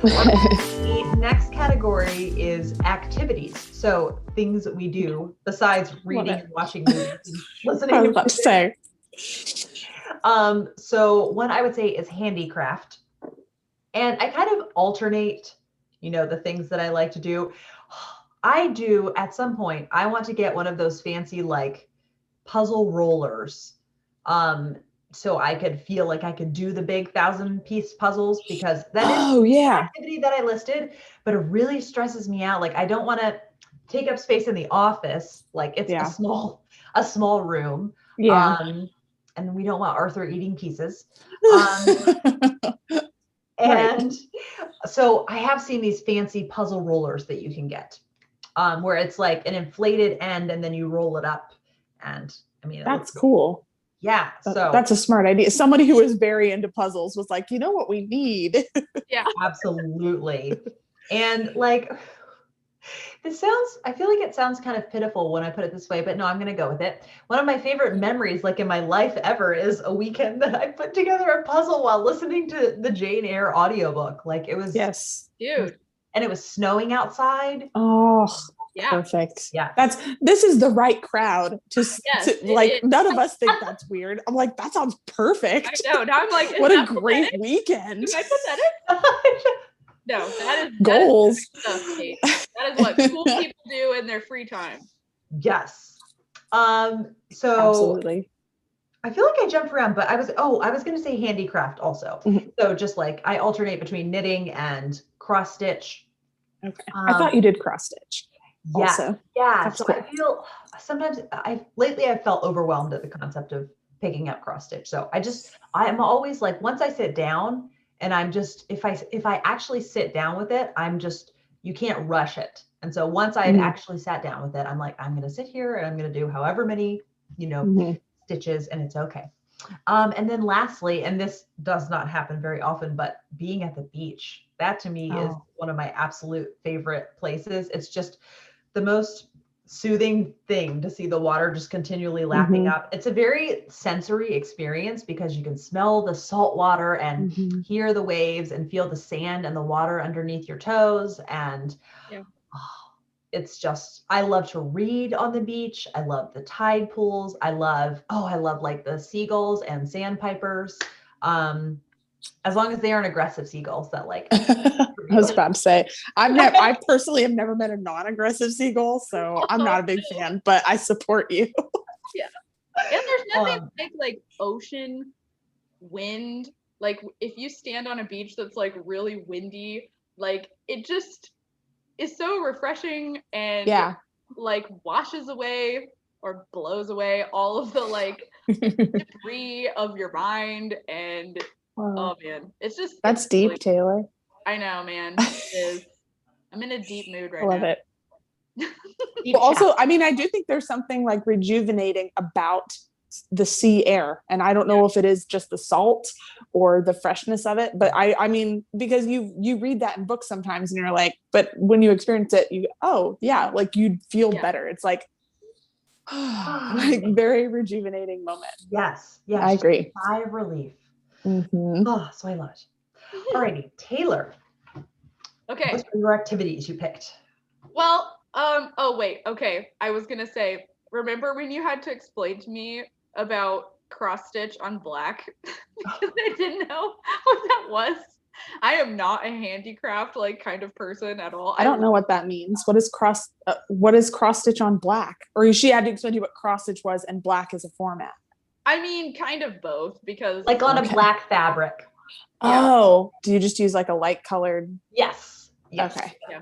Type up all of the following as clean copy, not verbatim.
The next category is activities. So things that we do besides reading and watching movies and listening I was to about to music. say. So one I would say is handicraft. And I kind of alternate, the things that I like to do. I do at some point, I want to get one of those fancy like puzzle rollers. So I could feel like I could do the big 1,000-piece puzzles because that is an activity that I listed, but it really stresses me out. Like I don't want to take up space in the office. Like it's a small room. Yeah. And we don't want Arthur eating pieces. And so I have seen these fancy puzzle rollers that you can get, where it's like an inflated end and then you roll it up. And I mean, that's cool. Yeah. So that's a smart idea. Somebody who is very into puzzles was like, you know what we need? Yeah, absolutely. And like, I feel like it sounds kind of pitiful when I put it this way, but no, I'm going to go with it. One of my favorite memories, like in my life ever, is a weekend that I put together a puzzle while listening to the Jane Eyre audiobook. Like it was, dude. And it was snowing outside. Oh, yeah. Perfect. Yeah. This is the right crowd none of us think that's weird. I'm like, that sounds perfect. I know. Now I'm like, what a great weekend. Am I pathetic? No, that is goals. That is stuff, Kate. That is what cool people do in their free time. Yes. So absolutely. I feel like I jumped around, but I was going to say handicraft also. Mm-hmm. So just like I alternate between knitting and cross stitch. Okay. I thought you did cross stitch. Yeah. Also. Yeah. So cool. I feel sometimes lately I've felt overwhelmed at the concept of picking up cross stitch. So I'm always like, once I sit down and I'm just, if I actually sit down with it, you can't rush it. And so once I've actually sat down with it, I'm like, I'm going to sit here and I'm going to do however many, stitches, and it's okay. And then lastly, and this does not happen very often, but being at the beach, that to me is one of my absolute favorite places. It's just the most soothing thing to see the water just continually lapping up. It's a very sensory experience because you can smell the salt water and hear the waves and feel the sand and the water underneath your toes. And it's just, I love to read on the beach. I love the tide pools. I love like the seagulls and sandpipers. As long as they aren't aggressive seagulls that like. I was about to say, I personally have never met a non-aggressive seagull, so I'm not a big fan, but I support you. Yeah. And there's nothing like ocean wind. Like if you stand on a beach that's like really windy, like it just is so refreshing and like washes away or blows away all of the like debris of your mind. And oh man, it's just that's deep, really, Taylor. I know, man. It is. I'm in a deep mood right now. I love it. But also, I mean, I do think there's something like rejuvenating about the sea air, and I don't know if it is just the salt or the freshness of it, but I mean, because you read that in books sometimes and you're like, but when you experience it, like you feel better. It's like very rejuvenating moment. Yes, I agree. Sigh of relief. So I love it. Alrighty, Taylor. Okay. What are your activities you picked? Well, okay. I was gonna say, remember when you had to explain to me about cross stitch on black because I didn't know what that was? I am not a handicraft like kind of person at all. I don't know what that means. What is cross stitch on black? Or she had to explain to you what cross stitch was and black is a format. I mean, kind of both because like on a black fabric. Oh, do you just use like a light colored? Yes. Okay. Yeah.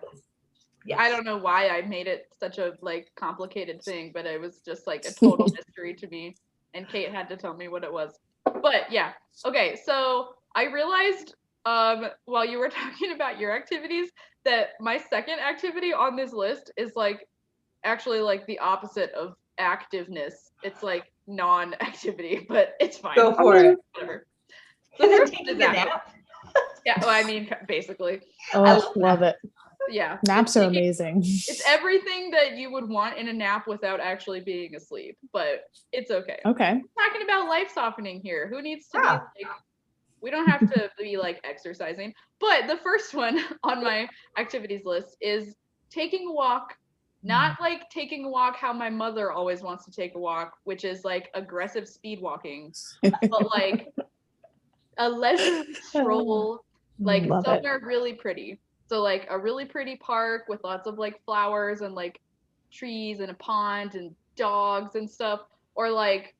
Yes. I don't know why I made it such a like complicated thing, but it was just like a total mystery to me. And Kate had to tell me what it was. But yeah. Okay. So I realized while you were talking about your activities that my second activity on this list is like actually like the opposite of activeness. It's like non-activity, but it's fine. Go for it. Whatever. So is it taking a nap? Yeah, well, I mean, basically. I love it. Yeah. Naps are amazing. It's everything that you would want in a nap without actually being asleep, but it's okay. Okay. We're talking about life softening here. Who needs to be like We don't have to be like exercising. But the first one on my activities list is taking a walk. Not like taking a walk how my mother always wants to take a walk, which is like aggressive speed walking, but like a leisurely stroll, like Love somewhere really pretty. So like a really pretty park with lots of like flowers and like trees and a pond and dogs and stuff, or like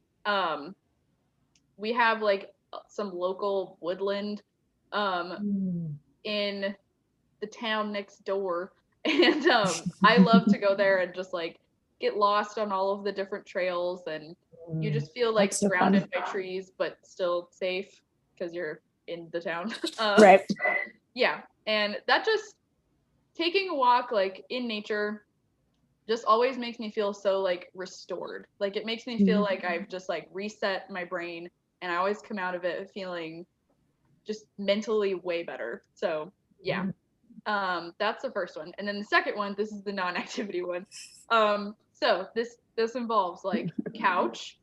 we have like some local woodland in the town next door, and I love to go there and just like get lost on all of the different trails, and you just feel like That's so surrounded fun. by trees but still safe because you're in the town. Right. Yeah, and that just taking a walk like in nature just always makes me feel so like restored. Like it makes me feel like I've just like reset my brain, and I always come out of it feeling just mentally way better. So yeah. That's the first one. And then the second one, this is the non-activity one. So this involves like couch,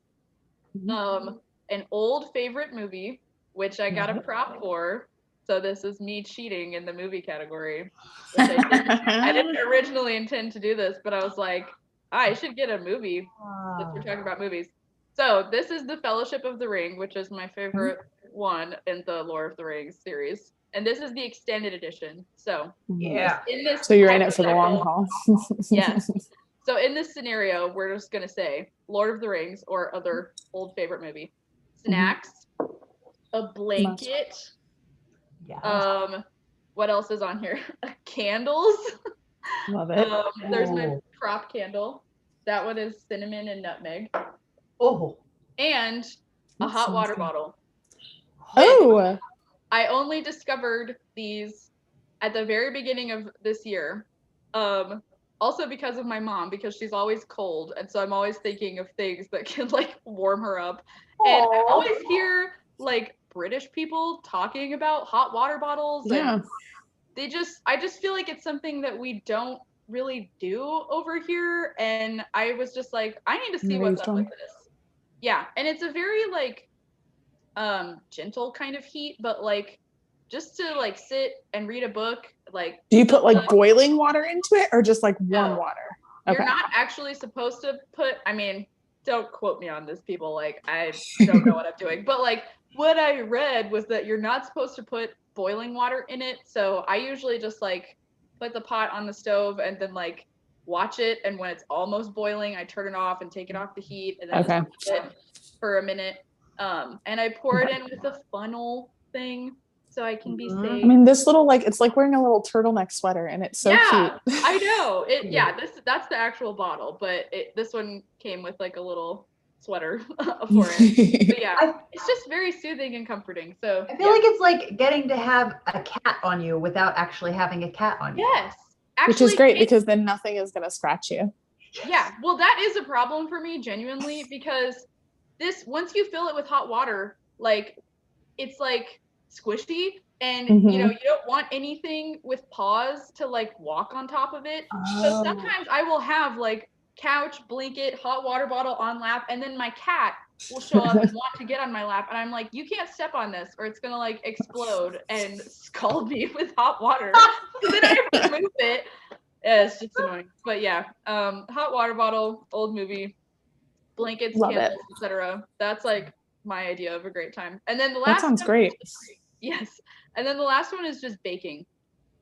an old favorite movie, which I got a prop for. So this is me cheating in the movie category. Which I didn't originally intend to do this, but I was like, I should get a movie since we're talking about movies. So this is The Fellowship of the Ring, which is my favorite one in the Lord of the Rings series. And this is the extended edition. So Yeah. So you're in it for the long haul. Yes. So in this scenario, we're just gonna say Lord of the Rings or other old favorite movie. Snacks, a blanket. Yeah. What else is on here? Candles. Love it. There's my prop candle. That one is cinnamon and nutmeg. Oh. And a hot water bottle. Oh. I only discovered these at the very beginning of this year. Also because of my mom, because she's always cold, and so I'm always thinking of things that can like warm her up. And I always hear like British people talking about hot water bottles, and I just feel like it's something that we don't really do over here, and I was just like, I need to see what's up with this. Yeah, and it's a very like gentle kind of heat, but like just to like sit and read a book. Like, do you put like boiling water into it or just like warm water? Okay. You're not actually supposed to put, I mean, don't quote me on this, people, like I don't know what I'm doing, but like what I read was that you're not supposed to put boiling water in it. So I usually just like put the pot on the stove and then like watch it, and when it's almost boiling, I turn it off and take it off the heat, and then just leave it for a minute. And I pour it in with a funnel thing so I can be safe. I mean, this little, like, it's like wearing a little turtleneck sweater, and it's so cute. I know. That's the actual bottle, but this one came with like a little sweater for it. But yeah, it's just very soothing and comforting. So I feel like it's like getting to have a cat on you without actually having a cat on you. Yes. Actually, which is great because then nothing is going to scratch you. Yeah. Well, that is a problem for me, genuinely, because once you fill it with hot water, like it's like squishy, and you know, you don't want anything with paws to like walk on top of it. So sometimes I will have like couch, blanket, hot water bottle on lap, and then my cat will show up and want to get on my lap, and I'm like, you can't step on this or it's gonna like explode and scald me with hot water. So then I have to move it. Yeah, it's just annoying. But yeah, hot water bottle, old movie, blankets, candles, etc. That's like my idea of a great time. And then the last that sounds great. Yes. And then the last one is just baking.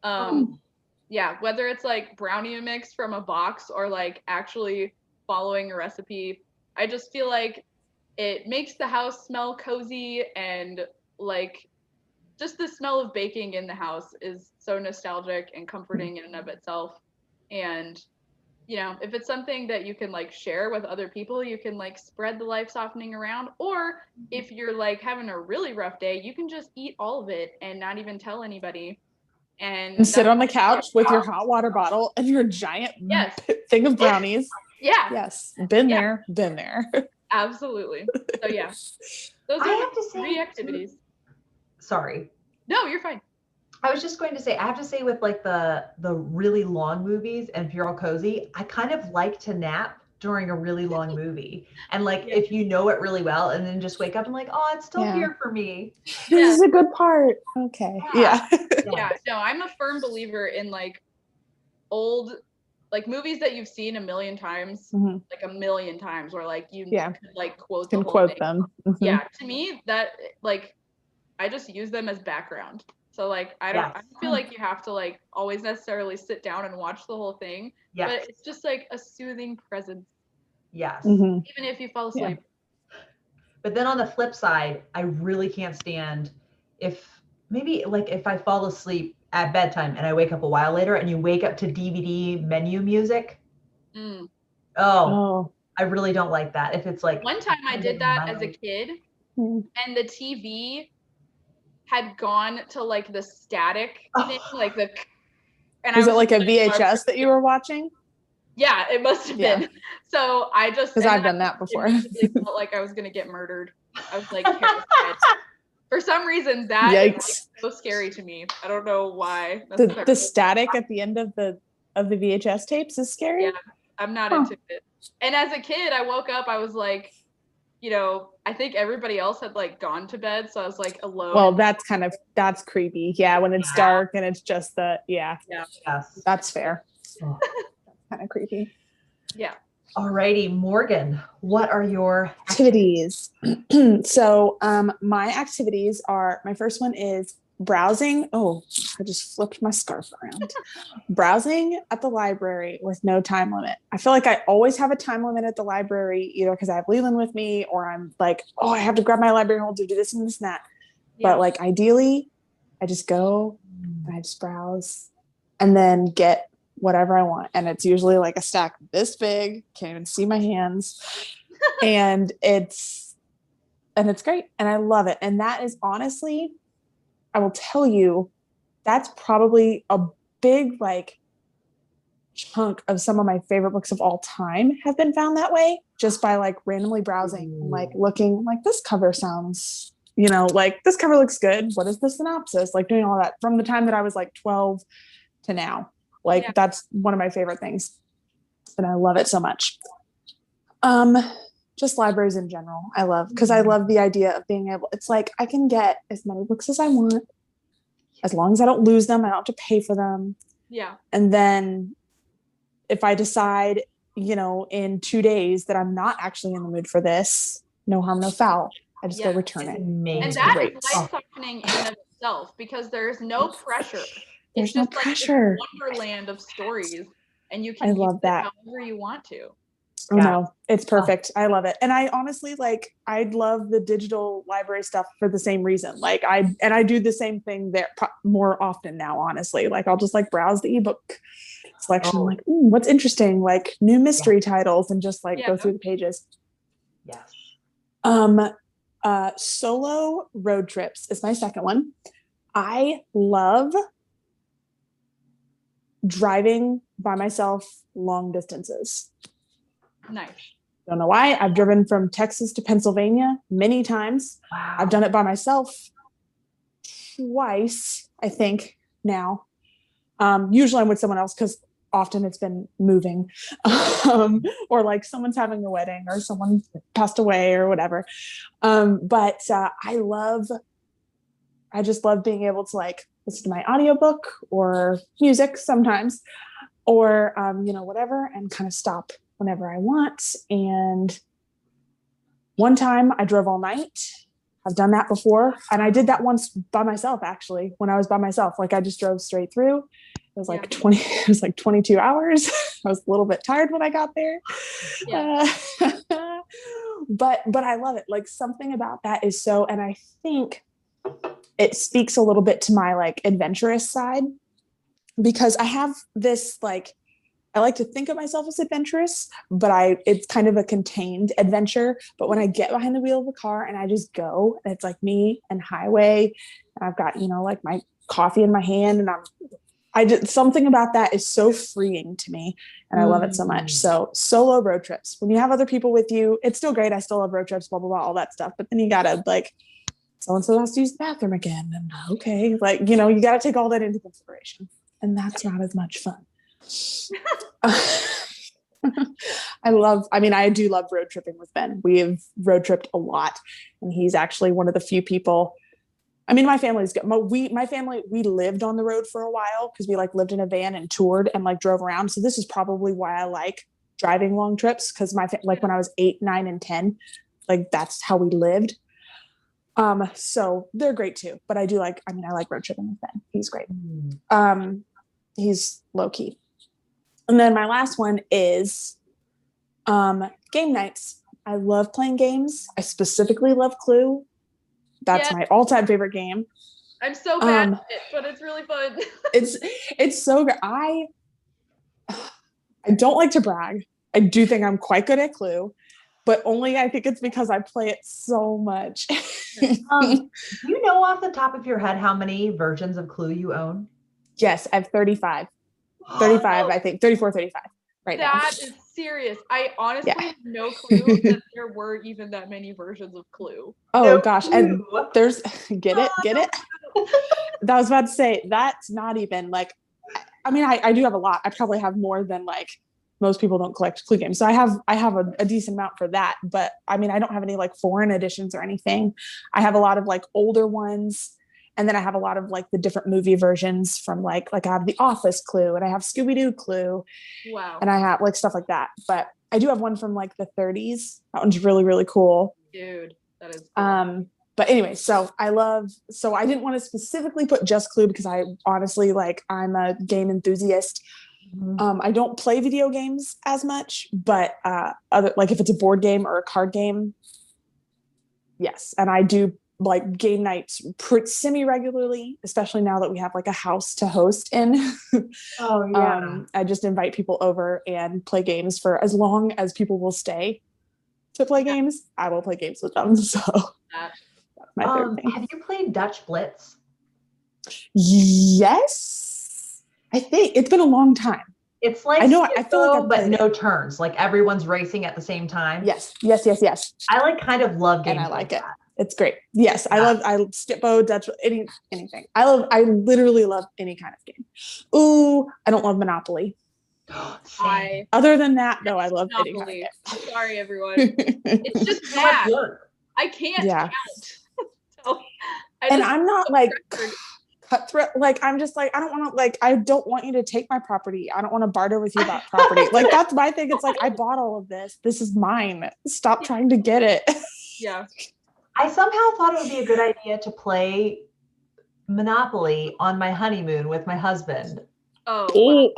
Yeah, whether it's like brownie mix from a box or like actually following a recipe, I just feel like it makes the house smell cozy, and like just the smell of baking in the house is so nostalgic and comforting in and of itself. And you know, if it's something that you can like share with other people, you can like spread the life softening around. Or if you're like having a really rough day, you can just eat all of it and not even tell anybody. And sit on the couch with your hot water bottle and your giant thing of brownies. Yeah. Yes. Been there. Absolutely. So yeah. Those are 3 activities. Sorry. No, you're fine. I was just going to say, I have to say with like the really long movies, and if you're all cozy, I kind of like to nap during a really long movie. And like, if you know it really well and then just wake up and like, oh, it's still here for me. This is a good part. Okay. Yeah. No, I'm a firm believer in like old, like movies that you've seen a million times, like a million times, where like you could like quote them. Yeah, to me that like I just use them as background. So like I don't feel like you have to like always necessarily sit down and watch the whole thing. But it's just like a soothing presence. Yes. Even if you fall asleep. But then on the flip side, I really can't stand if I fall asleep at bedtime and I wake up a while later and you wake up to DVD menu music. Oh, I really don't like that. If it's like one time I did that as a kid and the TV had gone to like the static thing, like the and was it like a VHS that you were watching? Yeah, it must have been. So I just because I've done that before. Felt like I was gonna get murdered. I was like terrified. For some reason, that is like so scary to me. I don't know why. The static at the end of the VHS tapes is scary. Yeah, I'm not into it. And as a kid, I woke up. I was like, I think everybody else had like gone to bed, so I was like alone. Well, that's creepy. Yeah, when it's dark and it's just that's fair. Kind of creepy. Yeah. Alrighty, Morgan, what are your activities? So my activities are, my first one is browsing. Oh, I just flipped my scarf around. Browsing at the library with no time limit. I feel like I always have a time limit at the library, either because I have Leland with me or I'm like, oh, I have to grab my library holder, do this and this and that. Yeah. But like ideally, I just go and I just browse and then get whatever I want. And it's usually like a stack this big, can't even see my hands. and it's great. And I love it. And that is honestly, I will tell you, that's probably a big like chunk of some of my favorite books of all time have been found that way, just by like randomly browsing and like looking like this cover sounds, like this cover looks good. What is the synopsis? Like doing all that from the time that I was like 12 to now. Like that's one of my favorite things. And I love it so much. Just libraries in general. I love the idea of being able, it's like I can get as many books as I want, as long as I don't lose them, I don't have to pay for them. Yeah. And then if I decide, in 2 days that I'm not actually in the mood for this, no harm, no foul. I just go return it. And that is life softening in and of itself, because there's no pressure. There's no pressure. Like a wonderland of stories, and you can I love that however you want to. No, it's perfect. I love it. And I honestly I love the digital library stuff for the same reason. Like I do the same thing there more often now, honestly. Like I'll just like browse the ebook selection, like, what's interesting, like new mystery titles, and just like go through the pages. Yes. Solo road trips is my second one. I love driving by myself long distances. Nice. Don't know why. I've driven from Texas to Pennsylvania many times. Wow. I've done it by myself twice, I think, now. Usually I'm with someone else because often it's been moving, or like someone's having a wedding or someone passed away or whatever. But I just love being able to like listen to my audiobook or music sometimes, or, whatever, and kind of stop whenever I want. And one time I drove all night. I've done that before. And I did that once by myself, actually, when I was by myself. Like I just drove straight through. It was like 22 hours. I was a little bit tired when I got there. Yeah. But I love it. Like something about that is so, and I think it speaks a little bit to my like adventurous side, because I have this like, I like to think of myself as adventurous, but it's kind of a contained adventure. But when I get behind the wheel of a car and I just go, and it's like me and highway, and I've got, like my coffee in my hand, and I just, something about that is so freeing to me, and I love it so much. So solo road trips, when you have other people with you, it's still great. I still love road trips, blah, blah, blah, all that stuff. But then you gotta like, so-and-so has to use the bathroom again. And okay, like, you got to take all that into consideration, and that's not as much fun. I do love road tripping with Ben. We have road tripped a lot, and he's actually one of the few people. I mean, my family's good. My family, we lived on the road for a while because we like lived in a van and toured and like drove around. So this is probably why I like driving long trips, because like when I was 8, 9, and 10, like that's how we lived. So they're great too. But I like road tripping with Ben. He's great. He's low key. And then my last one is game nights. I love playing games. I specifically love Clue. That's my all-time favorite game. I'm so bad at it, but it's really fun. it's so good. I don't like to brag. I do think I'm quite good at Clue, but only I think it's because I play it so much. Do you know off the top of your head how many versions of Clue you own? Yes, I have 35. 35, I think. 34, 35 right now. That is serious. I honestly have no clue that there were even that many versions of Clue. Oh, no gosh. Clue. And there's, get it? That was about to say, that's not even like, I mean, I do have a lot. I probably have more than like most people don't collect Clue games. So I have a decent amount for that. But I mean, I don't have any like foreign editions or anything. I have a lot of like older ones. And then I have a lot of like the different movie versions from like I have The Office Clue, and I have Scooby-Doo Clue. Wow. And I have like stuff like that. But I do have one from like the 30s. That one's really, really cool. Dude, that is cool. But anyway, so I didn't want to specifically put just Clue because I honestly I'm a game enthusiast. Mm-hmm. I don't play video games as much, but other like if it's a board game or a card game, yes. And I do like game nights semi-regularly, especially now that we have like a house to host in. Oh yeah. I just invite people over and play games for as long as people will stay to play games. I will play games with them. So that's my favorite thing. Have you played Dutch Blitz? Yes. I think it's been a long time. It's like I feel like but no turns. Like everyone's racing at the same time. Yes. I like kind of love games. And I like it. It's great. Yes, yeah. I Skip-Bo, Dutch, anything. I literally love any kind of game. Ooh, I don't love Monopoly. Other than that, though, I love any kind of game. Sorry, everyone. It's just bad. I can't count. So, I'm not like cutthroat. Like I'm just like I don't want you to take my property. I don't want to barter with you about property. Like that's my thing. It's like I bought all of this. This is mine. Stop trying to get it. Yeah. I somehow thought it would be a good idea to play Monopoly on my honeymoon with my husband. Oh, wow.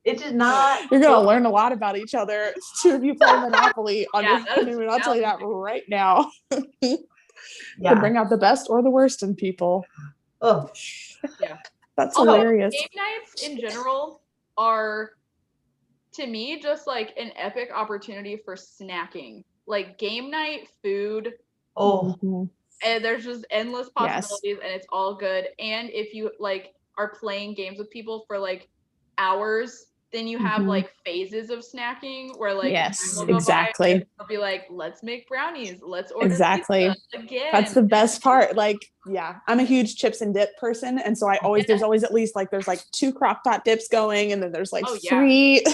It did not. You're going to learn a lot about each other. Two of you play Monopoly on your honeymoon. I'll tell you that right now. Could bring out the best or the worst in people. Oh, yeah. That's hilarious. Game nights in general are, to me, just like an epic opportunity for snacking. Like game night food. Oh, and there's just endless possibilities, and it's all good. And if you like are playing games with people for like hours, then you have like phases of snacking where like we'll go exactly. I'll be like, let's make brownies, let's order exactly pizza again. That's the best part. Like, yeah, I'm a huge chips and dip person, and so there's always at least like there's like 2 crock pot dips going, and then there's like three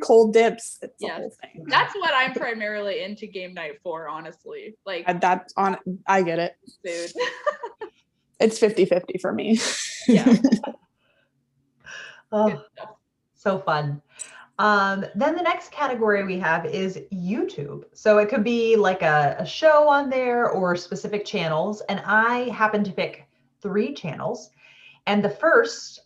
cold dips. It's the whole thing. That's what I'm primarily into game night for, honestly. Like I get it. Food. It's 50-50 for me. Yeah. Oh. So fun. Then the next category we have is YouTube. So it could be like a show on there or specific channels. And I happen to pick 3 channels. And the first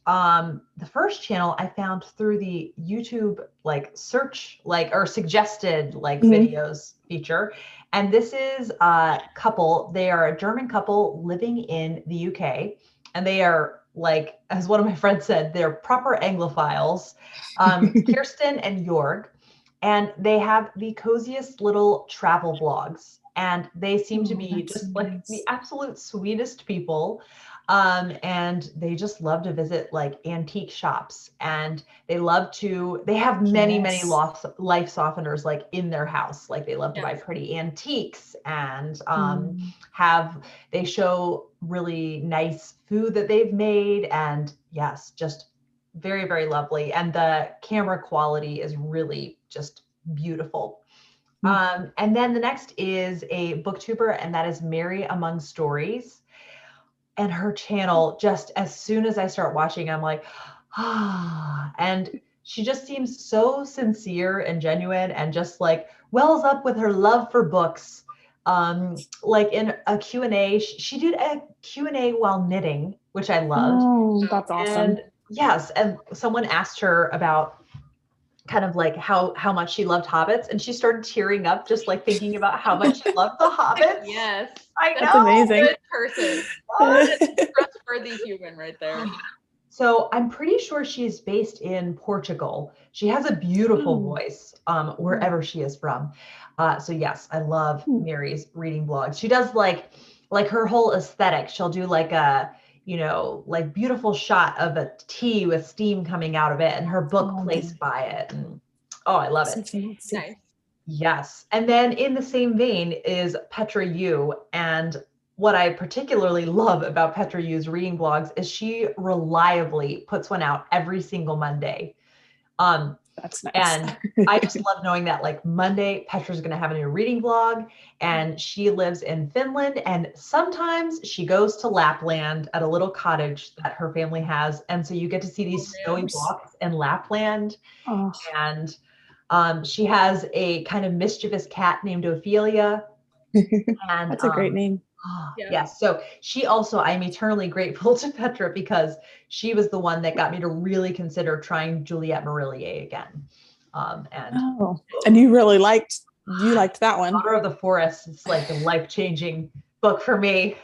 channel I found through the YouTube like search or suggested videos feature. And this is a couple. They are a German couple living in the UK, and they are like, as one of my friends said, they're proper Anglophiles, Kirsten and Joerg, and they have the coziest little travel vlogs, and they seem to be just like the absolute sweetest people. And they just love to visit like antique shops, and they have many life softeners like in their house. Like they love to buy pretty antiques, and they show really nice food that they've made, and yes, just very, very lovely. And the camera quality is really just beautiful. And then the next is a booktuber, and that is Mary Among Stories. And her channel, just as soon as I start watching, I'm like, ah, and she just seems so sincere and genuine and just like wells up with her love for books. Like in a Q&A, she did a Q&A while knitting, which I loved. Oh, that's awesome. And yes, and someone asked her about kind of like how much she loved hobbits, and she started tearing up just like thinking about how much she loved the hobbits. Yes, I know. That's amazing. Good person. Trustworthy human right there. So I'm pretty sure she's based in Portugal. She has a beautiful voice wherever she is from. So yes, I love Mary's reading blogs. She does like her whole aesthetic. She'll do like a, like beautiful shot of a tea with steam coming out of it and her book placed by it. And I love it. Nice. Yes. And then in the same vein is Petra U. And what I particularly love about Petra U's reading blogs is she reliably puts one out every single Monday. That's nice. And I just love knowing that like Monday, Petra's going to have a new reading blog, and she lives in Finland. And sometimes she goes to Lapland at a little cottage that her family has. And so you get to see these snowy walks in Lapland. Oh. And she has a kind of mischievous cat named Ophelia. And that's a great name. Yes. So she also, I'm eternally grateful to Petra because she was the one that got me to really consider trying Juliette Marillier again. And you really liked that one. Daughter of the Forest. It's like a life-changing book for me.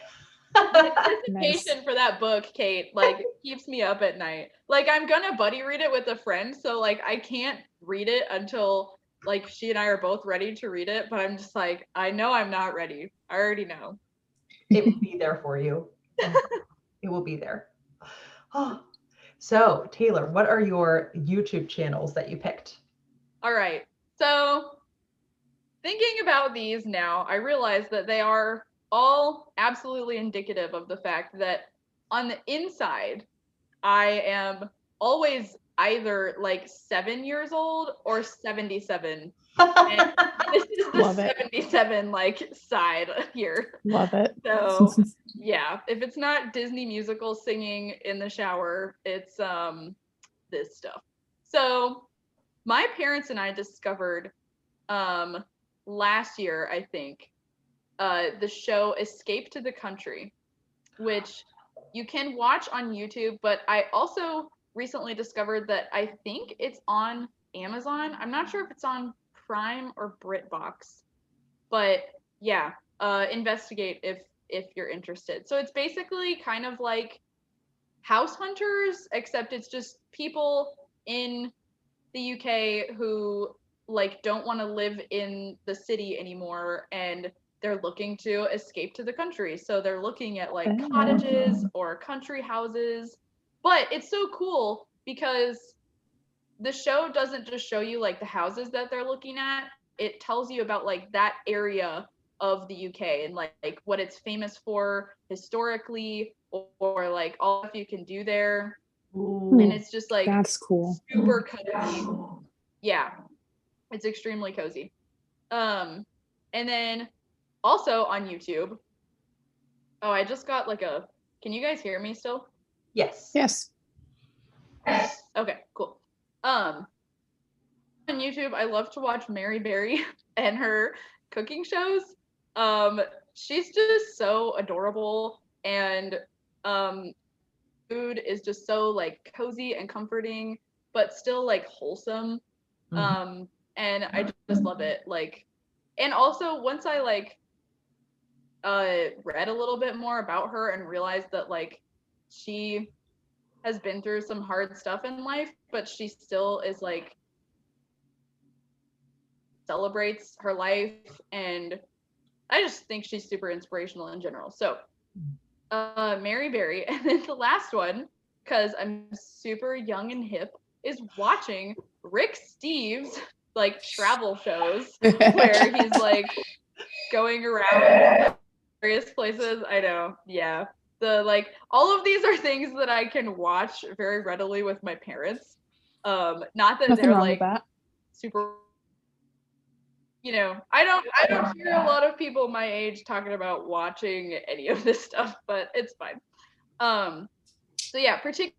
The anticipation for that book, Kate, like keeps me up at night. Like I'm gonna buddy read it with a friend, so like I can't read it until like she and I are both ready to read it, but I'm just like, I know I'm not ready. I already know. It will be there for you. It will be there. So, Taylor, what are your YouTube channels that you picked? All right. So, thinking about these now, I realize that they are all absolutely indicative of the fact that on the inside, I am always either like 7 years old or 77. And this is the Love 77 like side here. Love it. So yeah, if it's not Disney musical singing in the shower, it's this stuff. So my parents and I discovered last year, I think, the show Escape to the Country, which you can watch on YouTube, but I also recently discovered that I think it's on Amazon. I'm not sure if it's on Prime or BritBox, but yeah, investigate if you're interested. So it's basically kind of like House Hunters, except it's just people in the UK who like don't want to live in the city anymore and they're looking to escape to the country. So they're looking at like cottages or country houses. But it's so cool because the show doesn't just show you like the houses that they're looking at. It tells you about like that area of the UK and like what it's famous for historically or like all that you can do there. Ooh, and it's just like that's cool. Super cozy. Yeah. It's extremely cozy. And then also on YouTube. Oh, I just got like can you guys hear me still? Yes. Yes. Okay, cool. On YouTube, I love to watch Mary Berry and her cooking shows. She's just so adorable, and food is just so like cozy and comforting, but still like wholesome. And I just love it. Like, and also once I like read a little bit more about her and realized that like she has been through some hard stuff in life, but she still is like celebrates her life, and I just think she's super inspirational in general. So Mary Berry, and then the last one, because I'm super young and hip, is watching Rick Steves like travel shows where he's like going around various places. I know, yeah. The like all of these are things that I can watch very readily with my parents. Not that Nothing they're wrong like with that. super you know, I don't hear a lot of people my age talking about watching any of this stuff, but it's fine. So yeah, particularly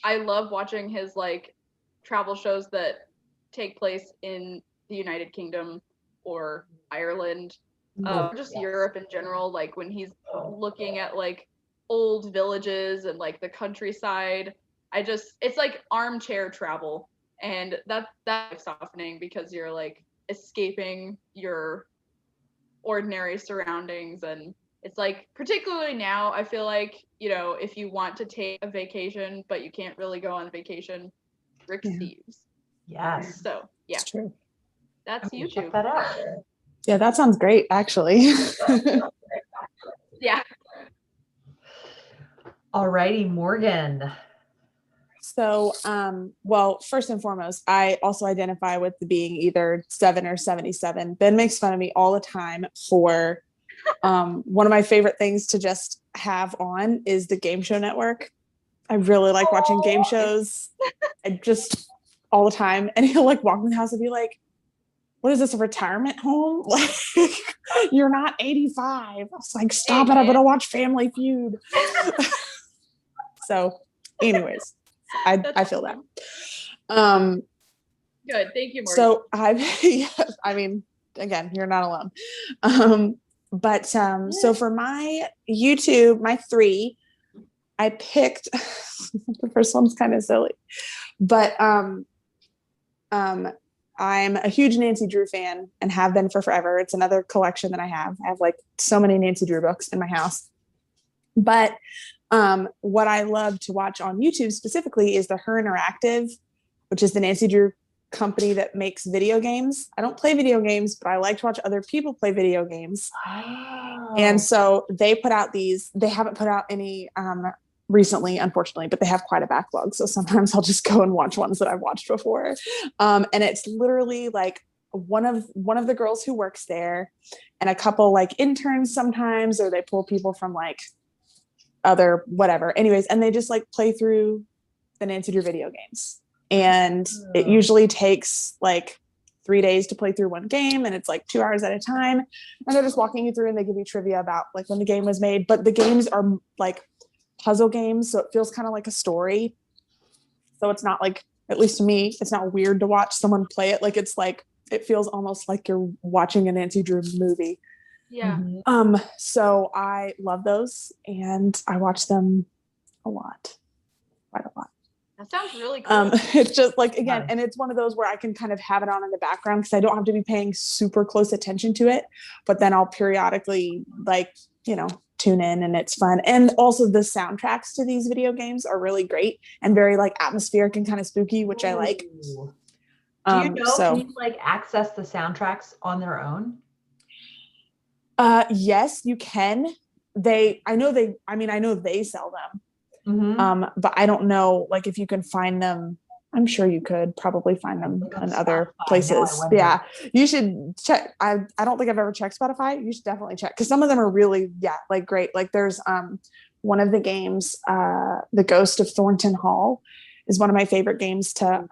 I love watching his like travel shows that take place in the United Kingdom or Ireland, just Europe in general. Like when he's looking at like old villages and like the countryside, it's like armchair travel, and that's softening because you're like escaping your ordinary surroundings. And it's like, particularly now, I feel like, you know, if you want to take a vacation but you can't really go on vacation, Rick Steves. Yes. So yeah, it's true. that's YouTube. Check that out. Yeah, that sounds great, actually. Yeah. Alrighty, Morgan. So, well, first and foremost, I also identify with being either 7 or 77. Ben makes fun of me all the time for one of my favorite things to just have on is the Game Show Network. I really like watching game shows. I just all the time. And he'll like walk in the house and be like, what is this, a retirement home? Like, you're not 85. I was like, stop it, I'm gonna watch Family Feud. So anyways, I feel that. Good, thank you, Morgan. So I mean, again, you're not alone. But so for my YouTube, my 3, I picked the first one's kind of silly, but I'm a huge Nancy Drew fan and have been for forever. It's another collection that I have. I have like so many Nancy Drew books in my house. But what I love to watch on YouTube specifically is the Her Interactive, which is the Nancy Drew company that makes video games. I don't play video games, but I like to watch other people play video games. Oh. And so they put out these, they haven't put out any recently, unfortunately, but they have quite a backlog. So sometimes I'll just go and watch ones that I've watched before. And it's literally like one of the girls who works there and a couple like interns sometimes, or they pull people from like other whatever. Anyways, and they just like play through the Nancy Drew video games. And it usually takes like 3 days to play through one game, and it's like 2 hours at a time. And they're just walking you through, and they give you trivia about like when the game was made. But the games are like puzzle games, so it feels kind of like a story. So it's not like, at least to me, it's not weird to watch someone play it. Like it's like, it feels almost like you're watching a Nancy Drew movie. Yeah. So I love those, and I watch them quite a lot. That sounds really cool. It's just like, again, and it's one of those where I can kind of have it on in the background because I don't have to be paying super close attention to it, but then I'll periodically like, you know, tune in, and it's fun. And also the soundtracks to these video games are really great and very like atmospheric and kind of spooky, which I like. Do you know, can you like access the soundtracks on their own? Yes, you can. I know they sell them. Mm-hmm. But I don't know, like if you can find them. I'm sure you could probably find them in other places. Yeah, you should check. I don't think I've ever checked Spotify. You should definitely check, because some of them are really, like great. Like there's one of the games, The Ghost of Thornton Hall is one of my favorite games to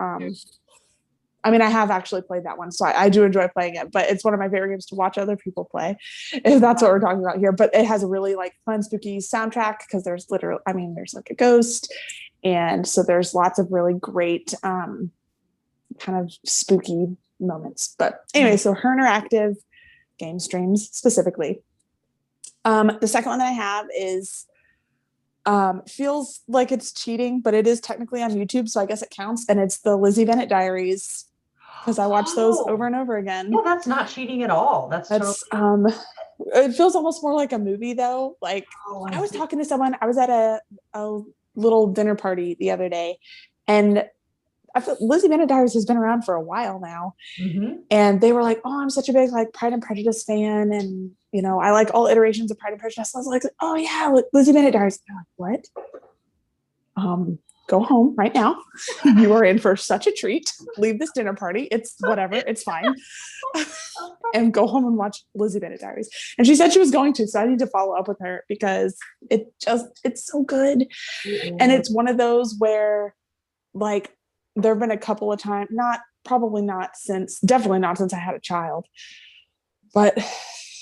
I mean, I have actually played that one, so I do enjoy playing it, but it's one of my favorite games to watch other people play, if that's what we're talking about here. But it has a really like fun, spooky soundtrack, because there's there's like a ghost. And so there's lots of really great kind of spooky moments. But anyway, so Her Interactive game streams specifically. The second one that I have is feels like it's cheating, but it is technically on YouTube, so I guess it counts. And it's the Lizzie Bennet Diaries, because I watch those over and over again. Well, that's not cheating at all. That's totally... it feels almost more like a movie though. Like I was talking to someone, I was at a little dinner party the other day, and I feel Lizzie Bennet Diaries has been around for a while now. Mm-hmm. And they were like, oh, I'm such a big like Pride and Prejudice fan, and you know, I like all iterations of Pride and Prejudice. I was like, oh yeah, Lizzie Bennet Diaries. Like, what? Go home right now. You are in for such a treat. Leave this dinner party. It's whatever. It's fine. And go home and watch Lizzie Bennet Diaries. And she said she was going to, so I need to follow up with her, because it's so good. Mm-hmm. And it's one of those where like there have been a couple of times, not definitely not since I had a child, but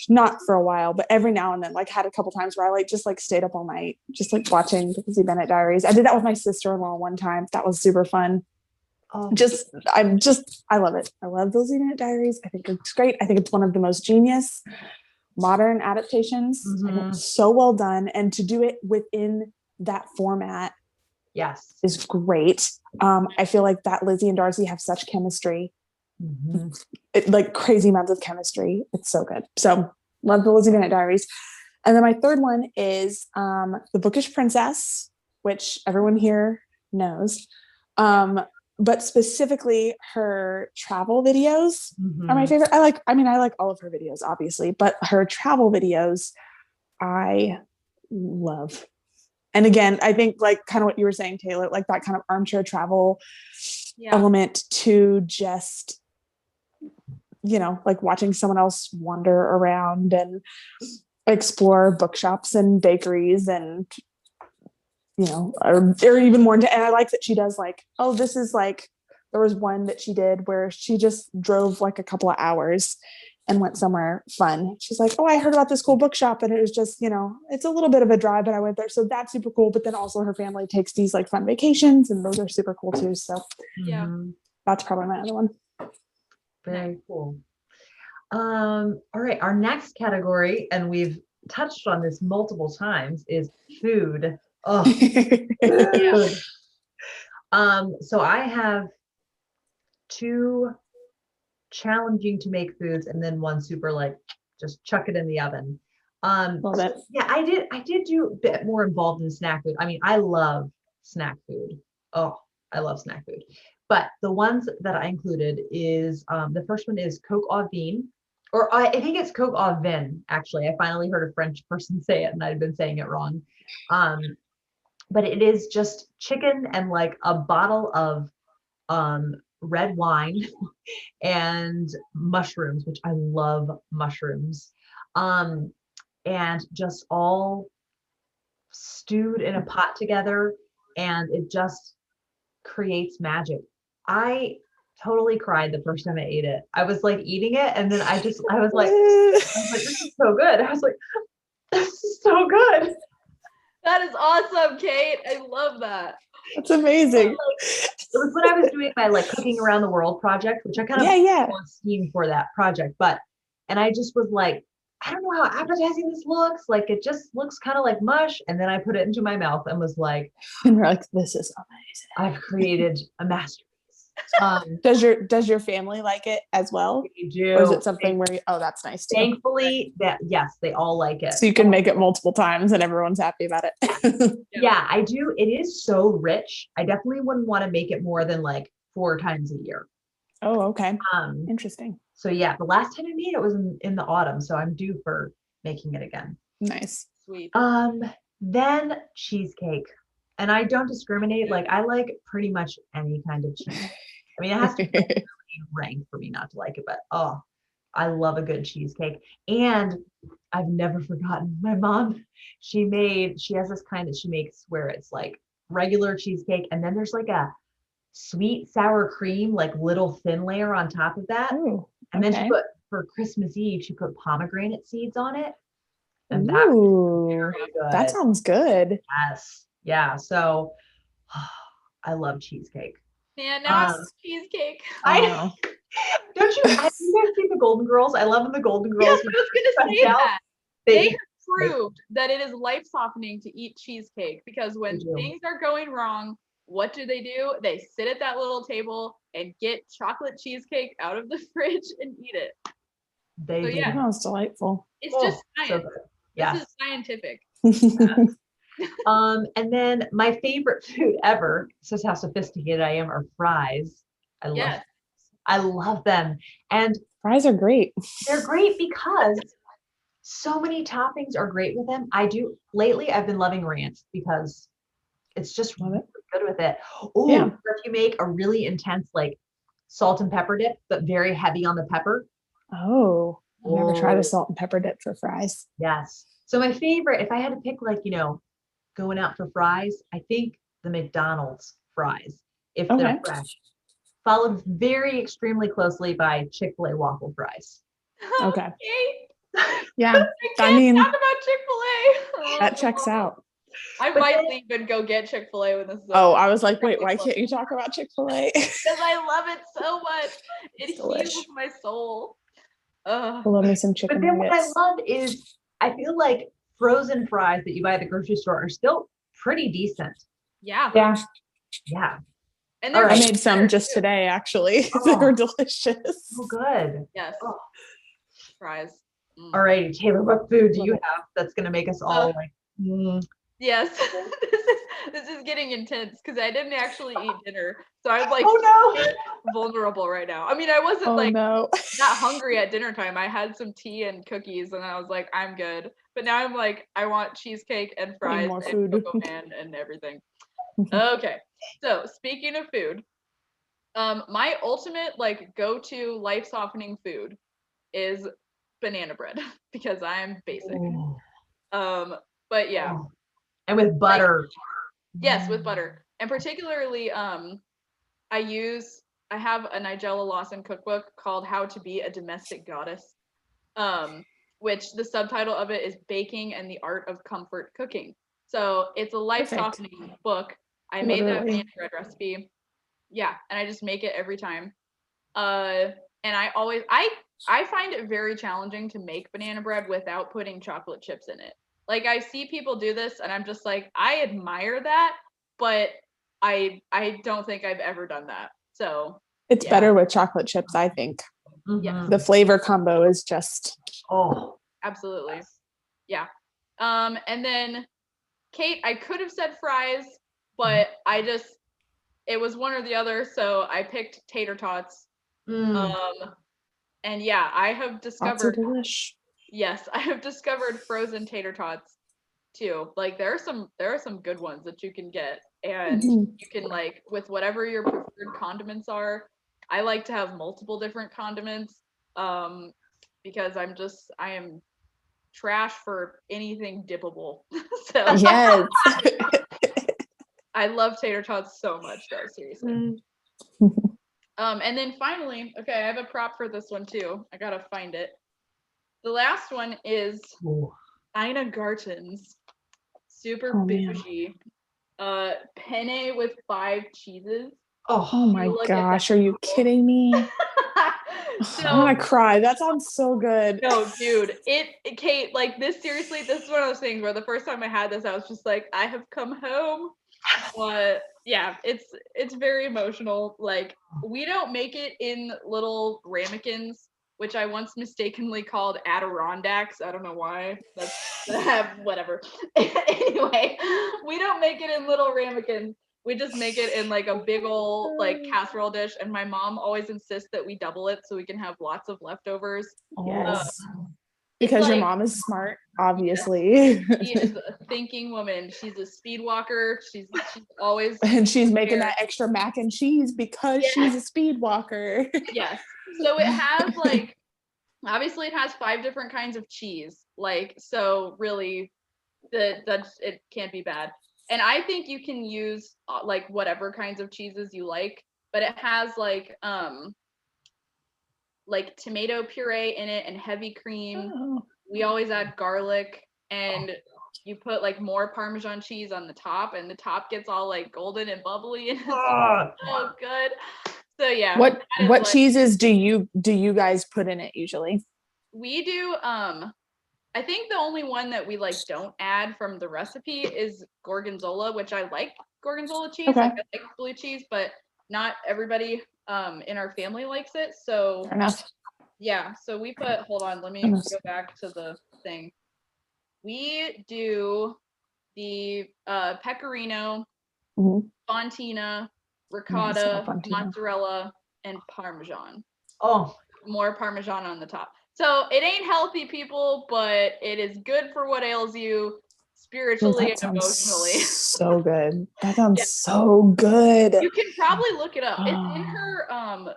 not for a while, but every now and then, like had a couple times where I like just like stayed up all night, just like watching the Lizzie Bennet Diaries. I did that with my sister-in-law one time. That was super fun. Oh, I love it. I love the Lizzie Bennet Diaries. I think it's great. I think it's one of the most genius modern adaptations. I think it's so well done. And to do it within that format yes, is great. I feel like that Lizzie and Darcy have such chemistry. Like crazy amounts of chemistry. It's so good. So love the Lizzie Bennet Diaries. And then my third one is the Bookish Princess, which everyone here knows. But specifically her travel videos are my favorite. I like all of her videos, obviously, but her travel videos I love. And again, I think like kind of what you were saying, Taylor, like that kind of armchair travel element to just, like watching someone else wander around and explore bookshops and bakeries and, or even more. And I like that she does like, this is like, there was one that she did where she just drove like a couple of hours and went somewhere fun. She's like, I heard about this cool bookshop. And it was just, it's a little bit of a drive, but I went there. So that's super cool. But then also her family takes these like fun vacations and those are super cool too. So that's probably my other one. Very cool. All right. Our next category, and we've touched on this multiple times, is food. Oh, food. So I have 2 challenging to make foods and then one super like just chuck it in the oven. Love it. Yeah, I did do a bit more involved in snack food. I mean, I love snack food. Oh, I love snack food. But the ones that I included is the first one is coq au vin, or I think it's coq au vin. Actually, I finally heard a French person say it, and I'd been saying it wrong. But it is just chicken and like a bottle of red wine and mushrooms, which I love mushrooms, and just all stewed in a pot together, and it just creates magic. I totally cried the first time I ate it. I was like eating it, and then I was like, this is so good. I was like, this is so good. That is awesome, Kate. I love that. That's amazing. It was when I was doing my like cooking around the world project, which I kind of on steam for that project. And I just was like, I don't know how appetizing this looks. Like it just looks kind of like mush. And then I put it into my mouth and was like, this is amazing. I've created a masterpiece. Does your family like it as well? They do. Or is it something where that's nice too. Thankfully yes, they all like it. So you can make it multiple times and everyone's happy about it. Yeah, I do. It is so rich. I definitely wouldn't want to make it more than like 4 times a year. Oh, okay. Interesting. So yeah, the last time I made it was in the autumn, so I'm due for making it again. Nice. Sweet. Then cheesecake. And I don't discriminate. Like I like pretty much any kind of cheese. I mean, it has to be really rank for me not to like it, but I love a good cheesecake. And I've never forgotten my mom. She has this kind that she makes where it's like regular cheesecake, and then there's like a sweet sour cream, like little thin layer on top of that. Ooh, and then she put, for Christmas Eve, she put pomegranate seeds on it. And that sounds good. Yes. Yeah. So I love cheesecake. Man, now it's cheesecake. I know. Don't you? Have you guys seen the Golden Girls? I love when the Golden Girls. Yes, I was gonna say that. They have proved that it is life softening to eat cheesecake, because when things are going wrong, what do? They sit at that little table and get chocolate cheesecake out of the fridge and eat it. That sounds delightful. It's just science. So this is scientific. And then my favorite food ever, this is how sophisticated I am, are fries. I love them. And fries are great. They're great because so many toppings are great with them. Lately I've been loving ranch because it's just really good with it. If you make a really intense like salt and pepper dip, but very heavy on the pepper. I've never tried a salt and pepper dip for fries. Yes. So my favorite, if I had to pick like, going out for fries, I think the McDonald's fries, if they're fresh. followed very extremely closely by Chick-fil-A waffle fries. Okay. Okay. Yeah. I I mean, talk about Chick-fil-A. that checks out. I But might then- leave and go get Chick-fil-A when this is Oh, over. I was like, wait, why can't you talk about Chick-fil-A? Because I love it so much. It Delish. heals my soul. Ugh. I love me some But chicken then what I nuggets. love is I feel like frozen fries that you buy at the grocery store are still pretty decent. Yeah. Yeah. Yeah. And All they're I right. made some just today, actually. They Oh. were delicious. So good. Yes. Oh. Fries. Mm. All righty, Taylor, what food do Love you it. have that's going to make us all like, Yes. this is getting intense because I didn't actually eat dinner. So I'm like oh no. vulnerable right now. I mean, I wasn't Oh like no. not hungry at dinner time. I had some tea and cookies and I was like, I'm good. But now I'm like, I want cheesecake and fries more and food. Cocoa Man and everything. Okay. So speaking of food, my ultimate like go-to life-softening food is banana bread because I'm basic. Oh. But yeah. Oh. And with butter. Yes, with butter. And particularly I have a Nigella Lawson cookbook called How to Be a Domestic Goddess. Which the subtitle of it is Baking and the Art of Comfort Cooking. So it's a life-softening book. I made that banana bread recipe. Yeah, and I just make it every time. And I find it very challenging to make banana bread without putting chocolate chips in it. Like I see people do this and I'm just like, I admire that, but I don't think I've ever done that. So it's Yeah. better with chocolate chips, I think. Mhm. The flavor combo is just Oh. absolutely. Yeah. And then Kate, I could have said fries, but it was one or the other, so I picked tater tots. Mm. And yeah, I have lots of discovered delish. yes, I have discovered frozen tater tots too. Like there are some good ones that you can get, and Mhm. you can like with whatever your preferred condiments are. I like to have multiple different condiments, because I am trash for anything dippable. So Yes. I love tater tots so much, though. Seriously. And then finally, okay, I have a prop for this one too. I gotta find it. The last one is Ooh. Ina Garten's super Oh, man. bougie penne with 5 cheeses. Oh. Oh my Look at gosh, that. are you kidding me? So, I'm gonna cry. That sounds so good. no, dude, Kate, like this, seriously, this is one of those things where the first time I had this, I was just like, I have come home. But yeah, it's very emotional. Like we don't make it in little ramekins, which I once mistakenly called Adirondacks. I don't know why. That's whatever. Anyway, we don't make it in little ramekins. We just make it in like a big old like casserole dish, and my mom always insists that we double it so we can have lots of leftovers. Yes. It's Because your like- mom is smart, obviously. She is a thinking woman. She's a speed walker. She's always And she's making prepared. that extra mac and cheese because Yes. she's a speed walker. Yes. So it has like obviously it has 5 different kinds of cheese. Like so really that's it can't be bad. And I think you can use like whatever kinds of cheeses you but it has like tomato puree in it and heavy cream. Oh. We always add garlic and you put like more Parmesan cheese on the top and the top gets all like golden and bubbly and it's so good. So yeah. What like, cheeses do you guys put in it usually? We do I think the only one that we like don't add from the recipe is gorgonzola, which I like gorgonzola cheese. Okay. Like I like blue cheese, but not everybody in our family likes it. So Fair enough. yeah, so we put hold on, let me go back to the thing. We do the pecorino, fontina, ricotta, mozzarella, and parmesan. Oh, more parmesan on the top. So it ain't healthy, people, but it is good for what ails you spiritually and emotionally. So good. That sounds so good. You can probably look it up. It's in her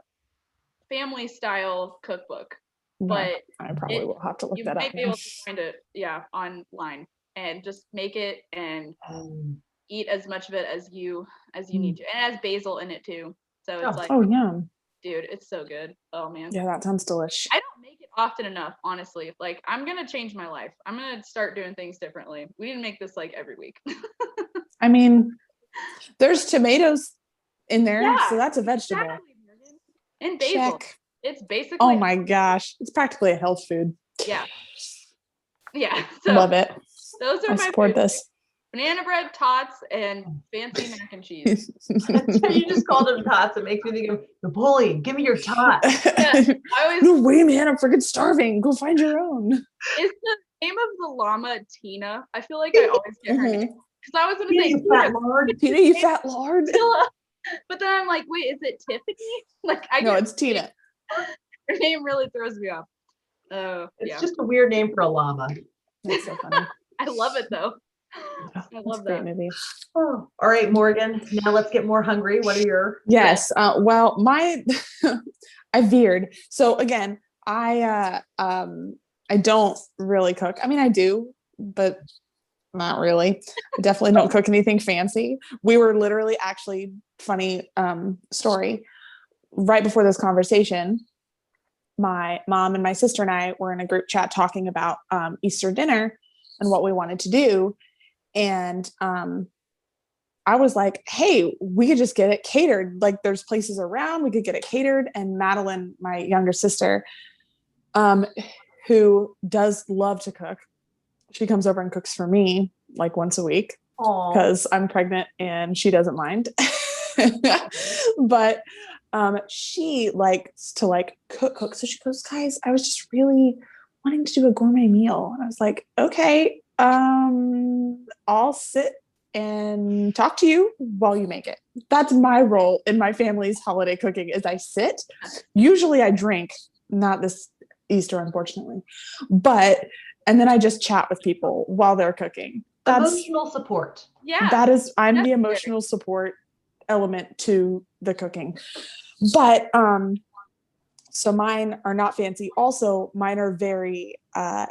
family style cookbook. But I probably will have to look that up. You might be able to find it, online and just make it and eat as much of it as you need to. And it has basil in it too. So it's like, oh, yum. dude, it's so good. Oh man. Yeah, that sounds delicious. I don't make it often enough, honestly. Like, I'm gonna change my life. I'm gonna start doing things differently. We need to make this like every week. I mean, there's tomatoes in there, Yeah, so that's a vegetable. exactly, Morgan. And basil. Check. It's basically. Oh my gosh, it's practically a health food. Yeah. Yeah. So love it. Those are I my support favorites. this. Banana bread, tots, and fancy mac and cheese. You just called them tots. It makes me think of Napoleon. Give me your tots. Yeah, No way, man! I'm freaking starving. Go find your own. Is the name of the llama Tina? I feel like I always get her name because I was gonna say You fat lard. Tina, you fat lard. But then I'm like, wait, is it Tiffany? Like, No, it's Tina. Her name really throws me off. Oh, It's just a weird name for a llama. That's so funny. I love it though. I love that. Great movie. Oh, all right, Morgan. Now let's get more hungry. What are your? Yes. Well, I veered. So again, I don't really cook. I mean, I do, but not really. I definitely don't cook anything fancy. We were literally actually funny story right before this conversation. My mom and my sister and I were in a group chat talking about Easter dinner and what we wanted to do. And I was like, hey, we could just get it catered. Like, there's places around, we could get it catered. And Madeline, my younger sister, who does love to cook, she comes over and cooks for me like once a week because I'm pregnant and she doesn't mind. But she likes to like cook. So she goes, guys, I was just really wanting to do a gourmet meal. And I was like, okay, I'll sit and talk to you while you make it. That's my role in my family's holiday cooking is I sit. Usually I drink, not this Easter, unfortunately, and then I just chat with people while they're cooking. That's emotional support. Yeah. I'm the emotional support element to the cooking. But so mine are not fancy. Also, mine are very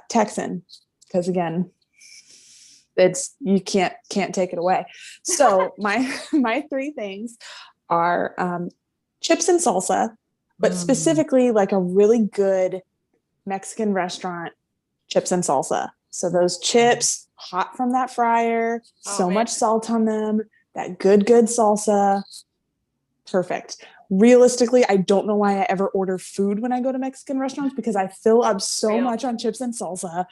Texan, because again, it's you can't take it away. So my three things are chips and salsa, but specifically like a really good Mexican restaurant chips and salsa. So those chips hot from that fryer, much salt on them, that good salsa. Perfect. Realistically, I don't know why I ever order food when I go to Mexican restaurants because I fill up so much on chips and salsa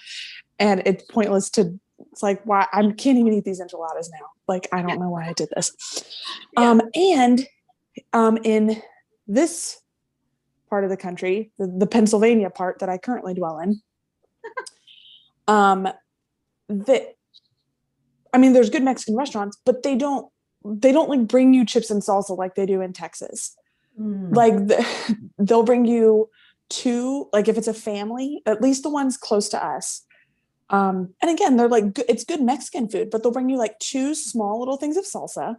and it's pointless to, it's like, why I can't even eat these enchiladas now. Like, I don't know why I did this. And in this part of the country, the Pennsylvania part that I currently dwell in, there's good Mexican restaurants, but they don't like bring you chips and salsa like they do in Texas. Like they'll bring you two, like if it's a family, at least the ones close to us. And again, they're like, it's good Mexican food, but they'll bring you like two small little things of salsa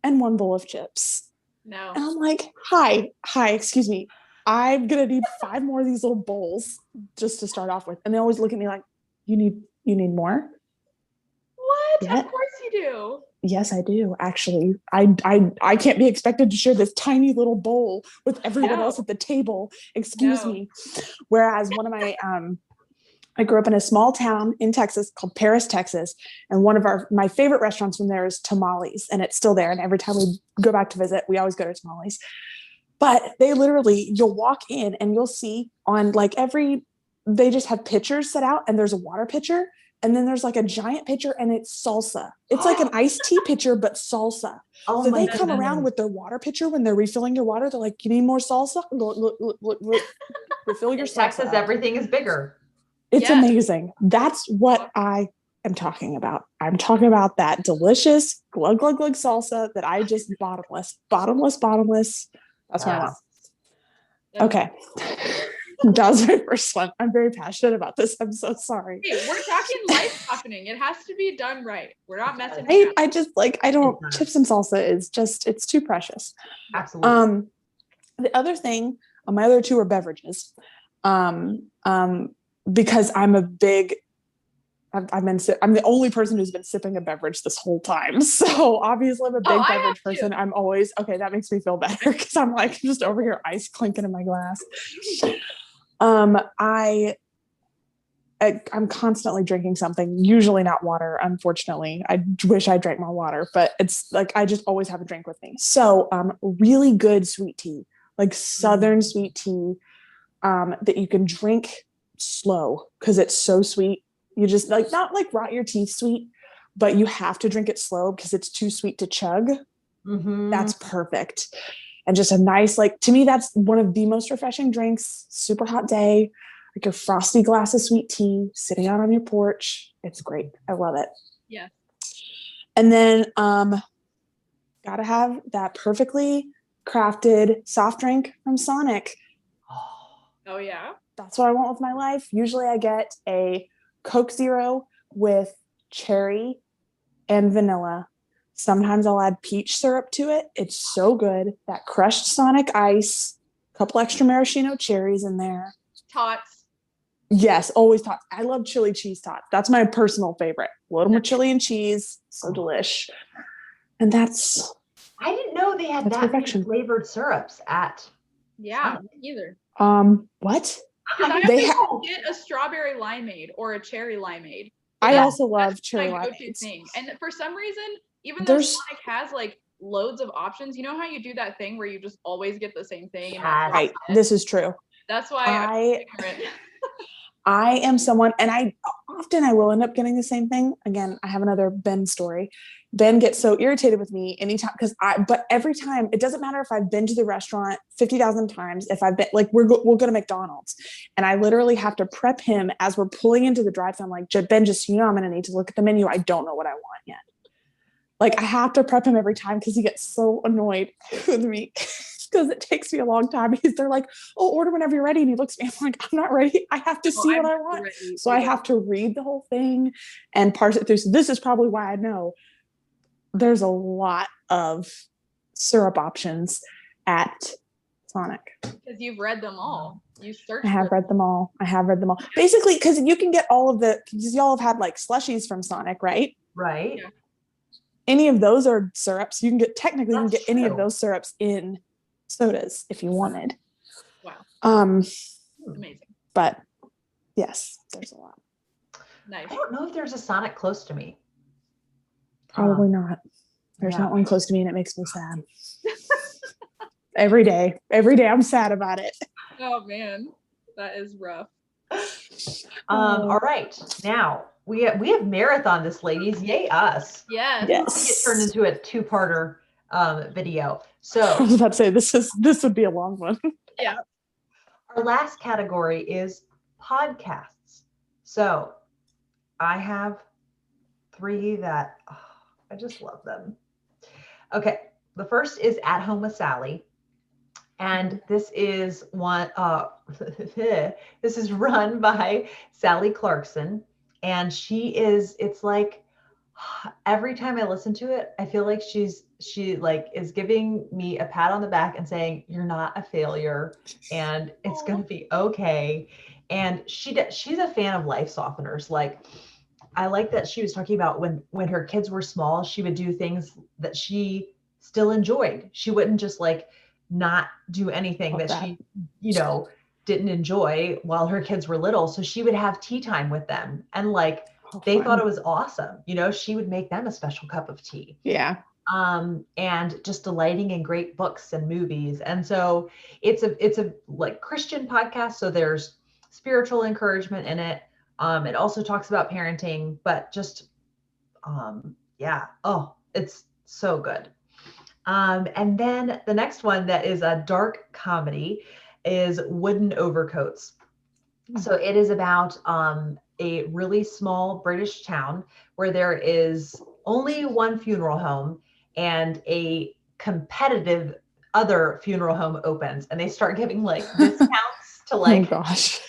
and one bowl of chips. No. And I'm like, hi, excuse me. I'm going to need 5 more of these little bowls just to start off with. And they always look at me like, you need more? What? Yeah. Of course you do. Yes, I do. Actually, I can't be expected to share this tiny little bowl with everyone else at the table. Excuse me. Whereas one of my, I grew up in a small town in Texas called Paris, Texas. And one of my favorite restaurants from there is Tamales. And it's still there. And every time we go back to visit, we always go to Tamales. But they literally, you'll walk in and you'll see on like they just have pitchers set out and there's a water pitcher. And then there's like a giant pitcher and it's salsa. It's like an iced tea pitcher, but salsa. So they come around with their water pitcher when they're refilling your water. They're like, you need more salsa? Look, refill your salsa. Texas, everything is bigger. It's amazing. That's what I am talking about. I'm talking about that delicious glug, glug, glug salsa that I just bottomless. That's what I want. Okay. That was my first one. I'm very passionate about this. I'm so sorry. Hey, we're talking life happening. It has to be done right. We're not messing around. I just like, I don't, chips and salsa is just, it's too precious. Absolutely. The other thing, my other two are beverages. Because I'm a big I'm the only person who's been sipping a beverage this whole time. So obviously I'm a big beverage person. I'm always, okay, that makes me feel better because I'm like just over here ice clinking in my glass. I'm constantly drinking something, usually not water, unfortunately. I wish I drank more water, but it's like I just always have a drink with me. So really good sweet tea, like Southern sweet tea, that you can drink slow because it's so sweet. You just like not like rot your teeth sweet, but you have to drink it slow because it's too sweet to chug. That's perfect. And just a nice, like, to me, that's one of the most refreshing drinks. Super hot day, like your frosty glass of sweet tea sitting out on your porch. It's great. I love it. Yeah. And then gotta have that perfectly crafted soft drink from Sonic. Oh yeah. That's what I want with my life. Usually I get a Coke Zero with cherry and vanilla. Sometimes I'll add peach syrup to it. It's so good. That crushed Sonic ice, a couple extra maraschino cherries in there. Tots. Yes, always tots. I love chili cheese tots. That's my personal favorite. Load them with chili and cheese. So delish. And that's... I didn't know they had that many flavored syrups at... Yeah, either. What? They get a strawberry limeade or a cherry limeade. I also love cherry limeade. And for some reason, even though Sonic has like loads of options, you know how you do that thing where you just always get the same thing? Right. This is true. That's why I am someone, and I will end up getting the same thing. Again, I have another Ben story. Ben gets so irritated with me anytime but every time, it doesn't matter if I've been to the restaurant 50,000 times, if I've been like, we'll go to McDonald's, and I literally have to prep him as we're pulling into the drive-thru. I'm like, Ben, just so you know, I'm going to need to look at the menu. I don't know what I want yet. Like, I have to prep him every time because he gets so annoyed with me because it takes me a long time. They're like, oh, order whenever you're ready. And he looks at me, I'm like, I'm not ready. I have to see what I want. So I have to read the whole thing and parse it through. So this is probably why I know there's a lot of syrup options at Sonic. Because you've read them all. You searched. I have read them all. Basically, because you can get all of because y'all have had like slushies from Sonic, right? Right. Yeah. Any of those are syrups. You can get any of those syrups in sodas if you wanted. Wow. Amazing. But yes, there's a lot. Nice. I don't know if there's a Sonic close to me. Probably not. There's not one close to me, and it makes me sad. Every day I'm sad about it. Oh man, that is rough. All right, now we have marathon this, ladies. Yay us! Yes. It turned into a two-parter video. So I was about to say this would be a long one. Yeah. Our last category is podcasts. So I have 3 that I just love them. Okay, the first is At Home with Sally. And this is one, this is run by Sally Clarkson. And it's like, every time I listen to it, I feel like she is giving me a pat on the back and saying, you're not a failure and it's going to be okay. And she's a fan of life softeners. Like, I like that she was talking about when her kids were small, she would do things that she still enjoyed. She wouldn't just like not do anything that she, didn't enjoy while her kids were little. So she would have tea time with them. And like, they thought it was awesome. She would make them a special cup of tea. Yeah. And just delighting in great books and movies. And so it's a like Christian podcast. So there's spiritual encouragement in it. It also talks about parenting, but just, it's so good. And then the next one that is a dark comedy is Wooden Overcoats. So it is about a really small British town where there is only one funeral home and a competitive other funeral home opens, and they start giving like discounts to like, oh gosh.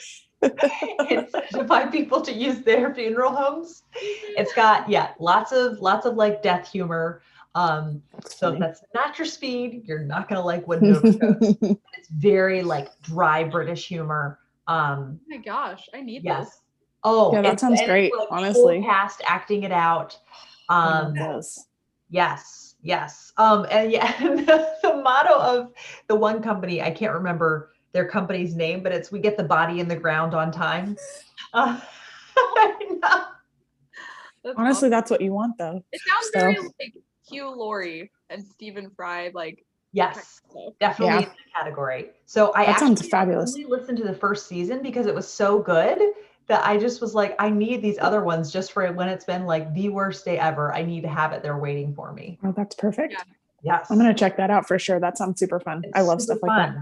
incentivize people to use their funeral homes. It's got lots of like death humor. So if that's not your speed, you're not gonna like Wooden Overcoats. It's very like dry British humor. Oh my gosh, I need this. Oh, Yeah, that sounds great, like honestly. whole cast acting it out. Yes. Yes. And yeah, the motto of the one company, I can't remember their company's name, but it's "We get the body in the ground on time." I know. Honestly, that's what you want, though. It sounds very like Hugh Laurie and Stephen Fry, like. Yes, definitely in that category. So I sounds fabulous. only listened to the first season because it was so good that I just was like, I need these other ones just for when it's been like the worst day ever. I need to have it there waiting for me. Oh, that's perfect. Yeah. Yes. I'm going to check that out for sure. That sounds super fun. I love stuff like that.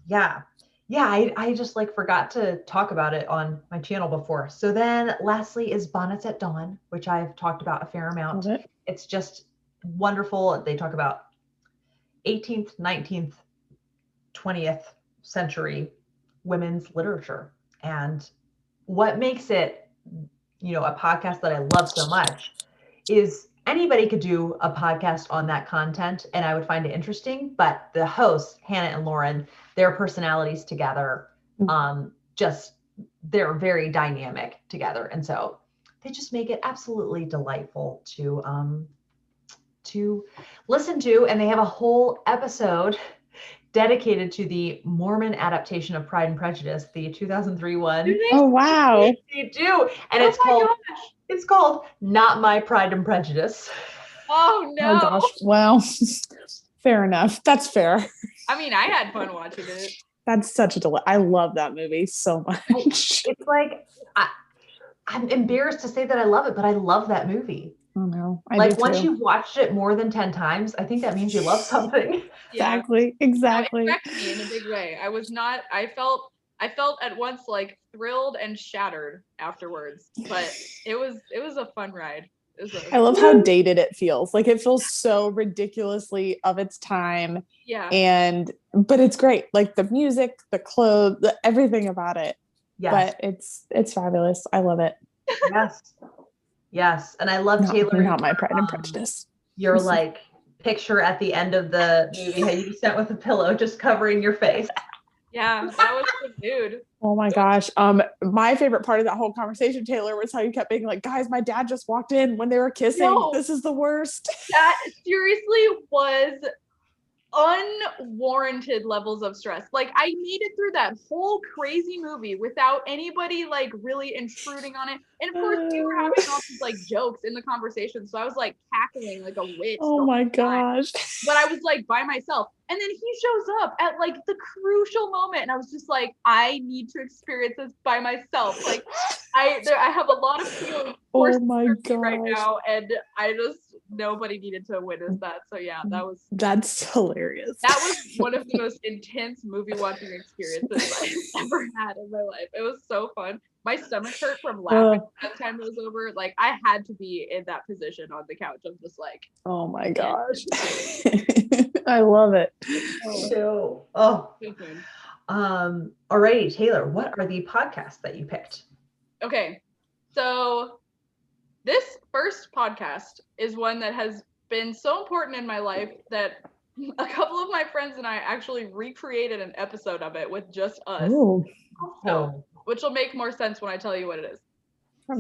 Yeah. Yeah, I just like forgot to talk about it on my channel before. So then lastly is Bonnets at Dawn, which I've talked about a fair amount. Love it. It's just wonderful. They talk about 18th, 19th, 20th century women's literature. And what makes it, a podcast that I love so much is anybody could do a podcast on that content and I would find it interesting. But the hosts, Hannah and Lauren, their personalities together, they're very dynamic together. And so they just make it absolutely delightful to listen to. And they have a whole episode dedicated to the Mormon adaptation of Pride and Prejudice, the 2003 one. Oh, wow. They do. And it's called Not My Pride and Prejudice. Oh, no. Oh, gosh. Well, fair enough. That's fair. I mean, I had fun watching it. That's such a delight. I love that movie so much. It's like, I'm embarrassed to say that I love it, but I love that movie. Oh, no. Once you've watched it more than 10 times, I think that means you love something. Exactly. No, it wrecked me in a big way. I felt at once like thrilled and shattered afterwards, but it was a fun ride. I love how dated it feels. Like it feels so ridiculously of its time. Yeah. But it's great. Like the music, the clothes, everything about it. Yes. But it's fabulous. I love it. Yes. And I love Taylor. Not My Pride and Prejudice. Your like picture at the end of the movie, how you sat with a pillow just covering your face. Yeah, that was the dude. Oh my gosh. My favorite part of that whole conversation, Taylor, was how you kept being like, guys, my dad just walked in when they were kissing. No. This is the worst. That seriously was unwarranted levels of stress. Like I made it through that whole crazy movie without anybody like really intruding on it. And of course we were having all these like jokes in the conversation. So I was like cackling like a witch. Oh my gosh. But I was like by myself. And then he shows up at like the crucial moment. And I was just like, I need to experience this by myself. Like I have a lot of feelings right now. And nobody needed to witness that. So yeah, that's hilarious. That was one of the most intense movie watching experiences I've ever had in my life. It was so fun. My stomach hurt from laughing by the time it was over. Like I had to be in that position on the couch of just like, oh my gosh. I love it. Alrighty, Taylor, what are the podcasts that you picked? Okay. So this first podcast is one that has been so important in my life that a couple of my friends and I actually recreated an episode of it with just us. Ooh. So, which will make more sense when I tell you what it is.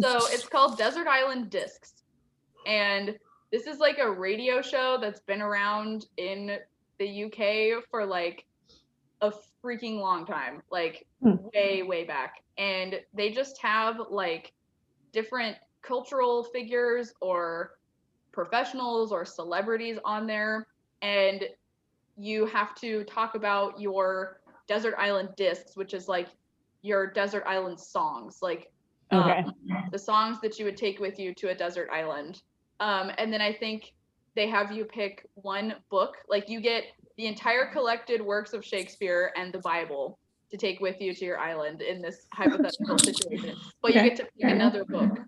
So it's called Desert Island Discs. And this is like a radio show that's been around in the UK for like a freaking long time, like way, way back. And they just have like different cultural figures or professionals or celebrities on there. And you have to talk about your desert island discs, which is like your desert island songs, like the songs that you would take with you to a desert island. And then I think they have you pick one book, like you get the entire collected works of Shakespeare and the Bible to take with you to your island in this hypothetical situation. But you get to pick another book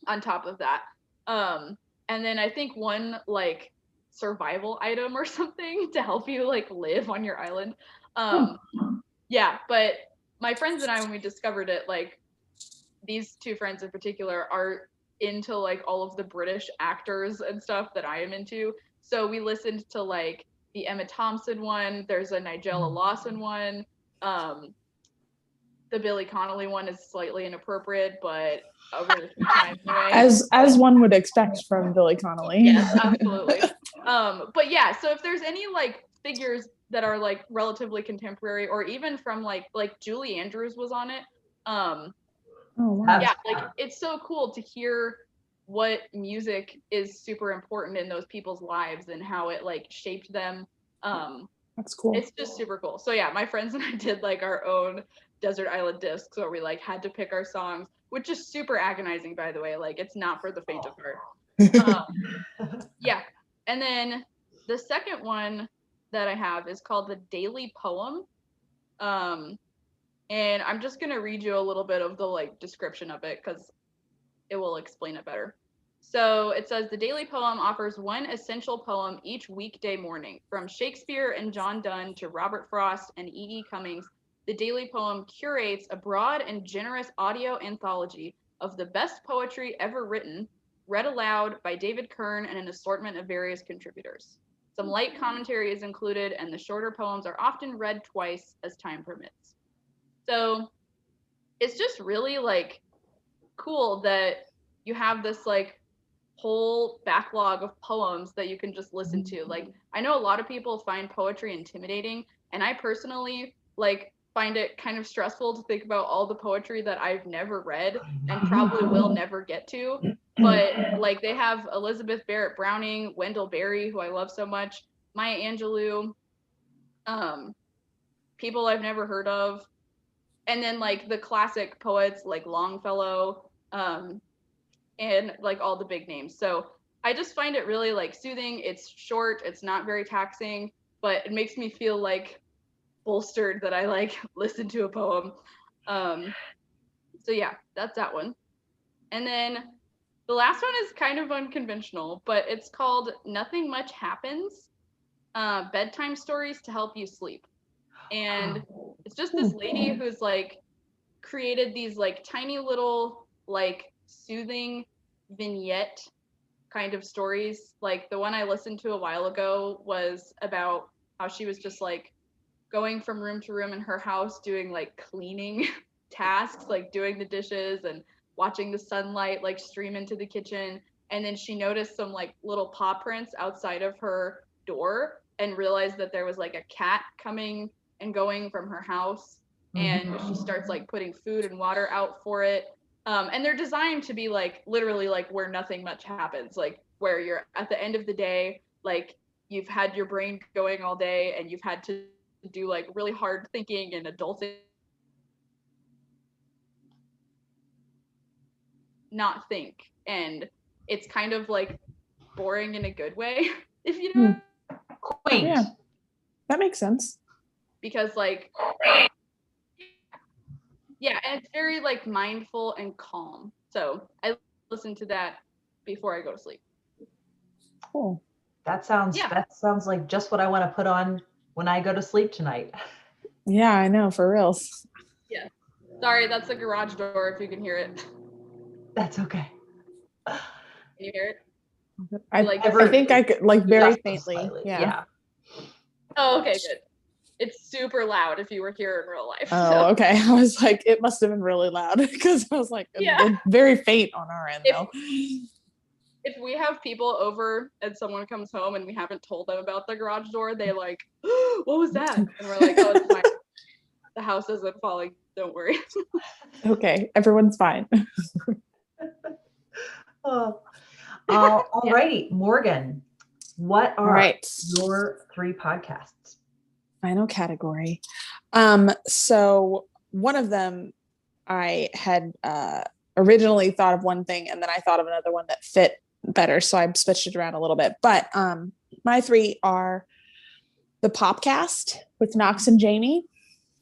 on top of that. And then I think one like survival item or something to help you like live on your island. Yeah, but my friends and I, when we discovered it, like these two friends in particular are into like all of the British actors and stuff that I am into. So we listened to like the Emma Thompson one. There's a Nigella Lawson one. The the Billy Connolly one is slightly inappropriate, but over the few times anyway. As one would expect from Billy Connolly. Yes, absolutely. But yeah, so if there's any like figures that are like relatively contemporary, or even from like Julie Andrews was on it. Oh wow. Yeah, like it's so cool to hear what music is super important in those people's lives and how it like shaped them. That's cool. It's just super cool. So yeah, my friends and I did like our own Desert Island discs where we like had to pick our songs, which is super agonizing, by the way. Like it's not for the faint of heart. Yeah. And then the second one that I have is called The Daily Poem. And I'm just going to read you a little bit of the like description of it because it will explain it better. So it says the Daily Poem offers one essential poem each weekday morning. From Shakespeare and John Donne to Robert Frost and E.E. Cummings, the Daily Poem curates a broad and generous audio anthology of the best poetry ever written, read aloud by David Kern and an assortment of various contributors. Some light commentary is included, and the shorter poems are often read twice as time permits. So it's just really like cool that you have this like whole backlog of poems that you can just listen to. Like I know a lot of people find poetry intimidating, and I personally like find it kind of stressful to think about all the poetry that I've never read and probably will never get to. But like they have Elizabeth Barrett Browning, Wendell Berry, who I love so much, Maya Angelou, people I've never heard of, and then like the classic poets like Longfellow, and like all the big names. So I just find it really like soothing. It's short, it's not very taxing, but it makes me feel like bolstered that I like listen to a poem. So yeah, that's that one. And then the last one is kind of unconventional, but it's called Nothing Much Happens, Bedtime Stories to Help You Sleep. And it's just this lady who's like created these like tiny little like soothing vignette kind of stories. Like the one I listened to a while ago was about how she was just like going from room to room in her house doing like cleaning tasks, like doing the dishes and watching the sunlight like stream into the kitchen. And then she noticed some like little paw prints outside of her door and realized that there was like a cat coming and going from her house. And she starts like putting food and water out for it. And they're designed to be like literally like where nothing much happens, like where you're at the end of the day, like you've had your brain going all day and you've had to do like really hard thinking and adulting, not think. And it's kind of like boring in a good way, if you know. Quaint. Yeah, that makes sense. Because like, yeah, and it's very like mindful and calm. So I listen to that before I go to sleep. Cool. That sounds like just what I want to put on when I go to sleep tonight. Yeah, I know, for reals. Yeah. Sorry, that's the garage door if you can hear it. That's okay. Can you hear it? I think I could like very faintly. Yeah. Oh, okay, good. It's super loud if you were here in real life. Oh, so. Okay. I was like, it must have been really loud because I was like, it's very faint on our end though. If we have people over and someone comes home and we haven't told them about the garage door, they like, oh, what was that? And we're like, oh, it's fine. The house isn't falling. Don't worry. Okay. Everyone's fine. Alrighty, Morgan, what are your 3 podcasts? Final category. So one of them I had originally thought of one thing and then I thought of another one that fit better. So I switched it around a little bit. But my 3 are the Popcast with Knox and Jamie.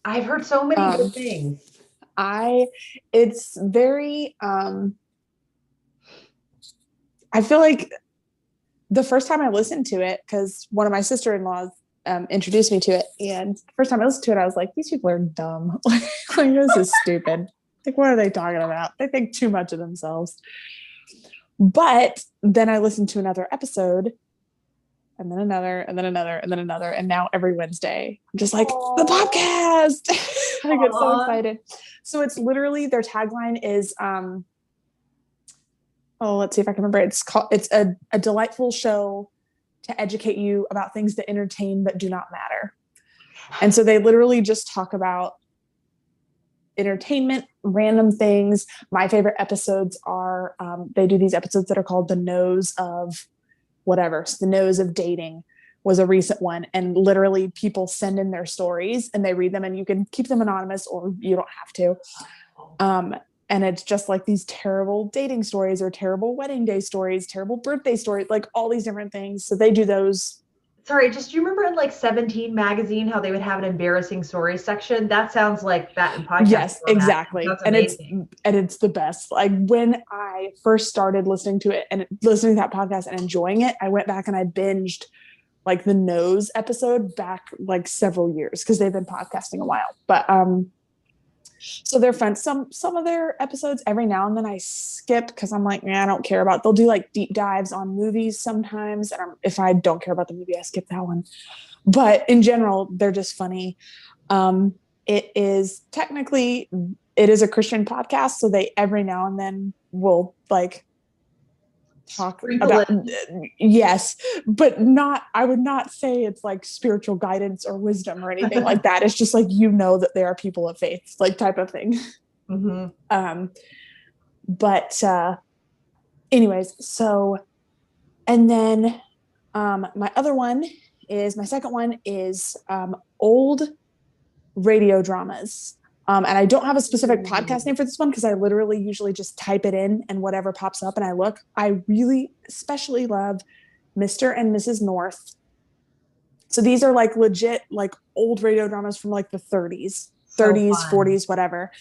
I've heard so many good things. It's very I feel like the first time I listened to it, because one of my sister-in-laws introduced me to it, and the first time I listened to it, I was like, these people are dumb. Like this is stupid. Like, what are they talking about? They think too much of themselves. But then I listened to another episode, and then another, and then another, and then another, and now every Wednesday, I'm just like, the podcast. I get so excited. So it's literally, their tagline is, let's see if I can remember. It's a delightful show to educate you about things that entertain but do not matter. And so they literally just talk about entertainment, random things. My favorite episodes are, they do these episodes that are called The Nose of whatever. So The Nose of Dating was a recent one. And literally people send in their stories and they read them, and you can keep them anonymous or you don't have to. And it's just like these terrible dating stories or terrible wedding day stories, terrible birthday stories, like all these different things. So they do those. Sorry, just do you remember in like 17 magazine how they would have an embarrassing stories section? That sounds like that in podcast. Yes, format. exactly. That's and amazing. it's the best. Like when I first started listening to it and listening to that podcast and enjoying it, I went back and I binged like the Nose episode back like several years because they've been podcasting a while. But so they're fun. Some of their episodes every now and then I skip because I'm like, I don't care about. They'll do like deep dives on movies sometimes, and if I don't care about the movie, I skip that one. But in general, they're just funny. It is a Christian podcast, so they every now and then will like talk about yes, but not, I would not say it's like spiritual guidance or wisdom or anything like that. It's just like, that there are people of faith, like type of thing. Mm-hmm. But anyways, so, and then my second one is old radio dramas. And I don't have a specific podcast name for this one because I literally usually just type it in and whatever pops up and I look. I really especially love Mr. and Mrs. North. So these are like legit, like old radio dramas from like the 30s, 40s, whatever.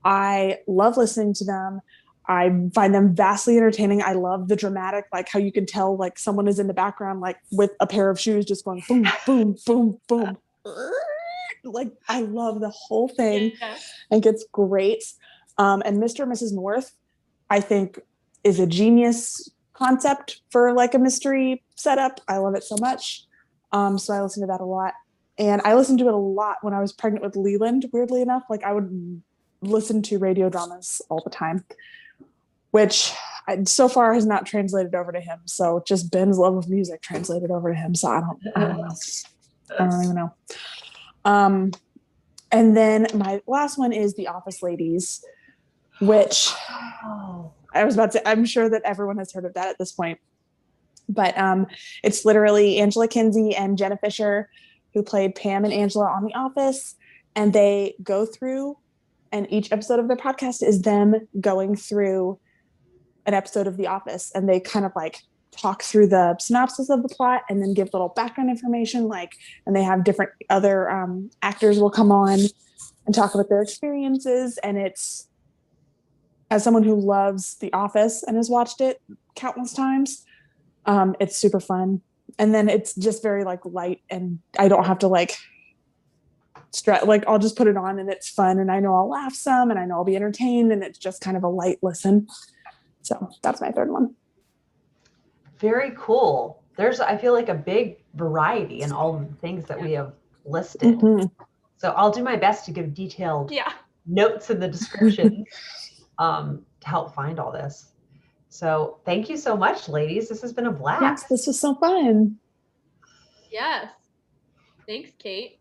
I love listening to them. I find them vastly entertaining. I love the dramatic, like how you can tell like someone is in the background, like with a pair of shoes just going boom, boom, boom, boom. Like I love the whole thing. I think it's great. And Mr. and Mrs. North, I think, is a genius concept for like a mystery setup. I love it so much. So I listen to that a lot. And I listened to it a lot when I was pregnant with Leland, weirdly enough. Like I would listen to radio dramas all the time, which so far has not translated over to him. So just Ben's love of music translated over to him. So I don't know. I don't even know. And then my last one is The Office Ladies, which I was about to, I'm sure that everyone has heard of that at this point, but it's literally Angela Kinsey and Jenna Fisher, who played Pam and Angela on The Office. And they go through, and each episode of their podcast is them going through an episode of The Office. And they kind of like talk through the synopsis of the plot and then give little background information, like, and they have different other actors will come on and talk about their experiences. And it's, as someone who loves The Office and has watched it countless times, it's super fun. And then it's just very like light, and I don't have to like stress, like I'll just put it on and it's fun, and I know I'll laugh some and I know I'll be entertained, and it's just kind of a light listen. So that's my third one. Very cool. I feel like a big variety in all the things that we have listed. Mm-hmm. So I'll do my best to give detailed notes in the description to help find all this. So thank you so much, ladies. This has been a blast. Yes, this was so fun. Yes. Thanks, Kate.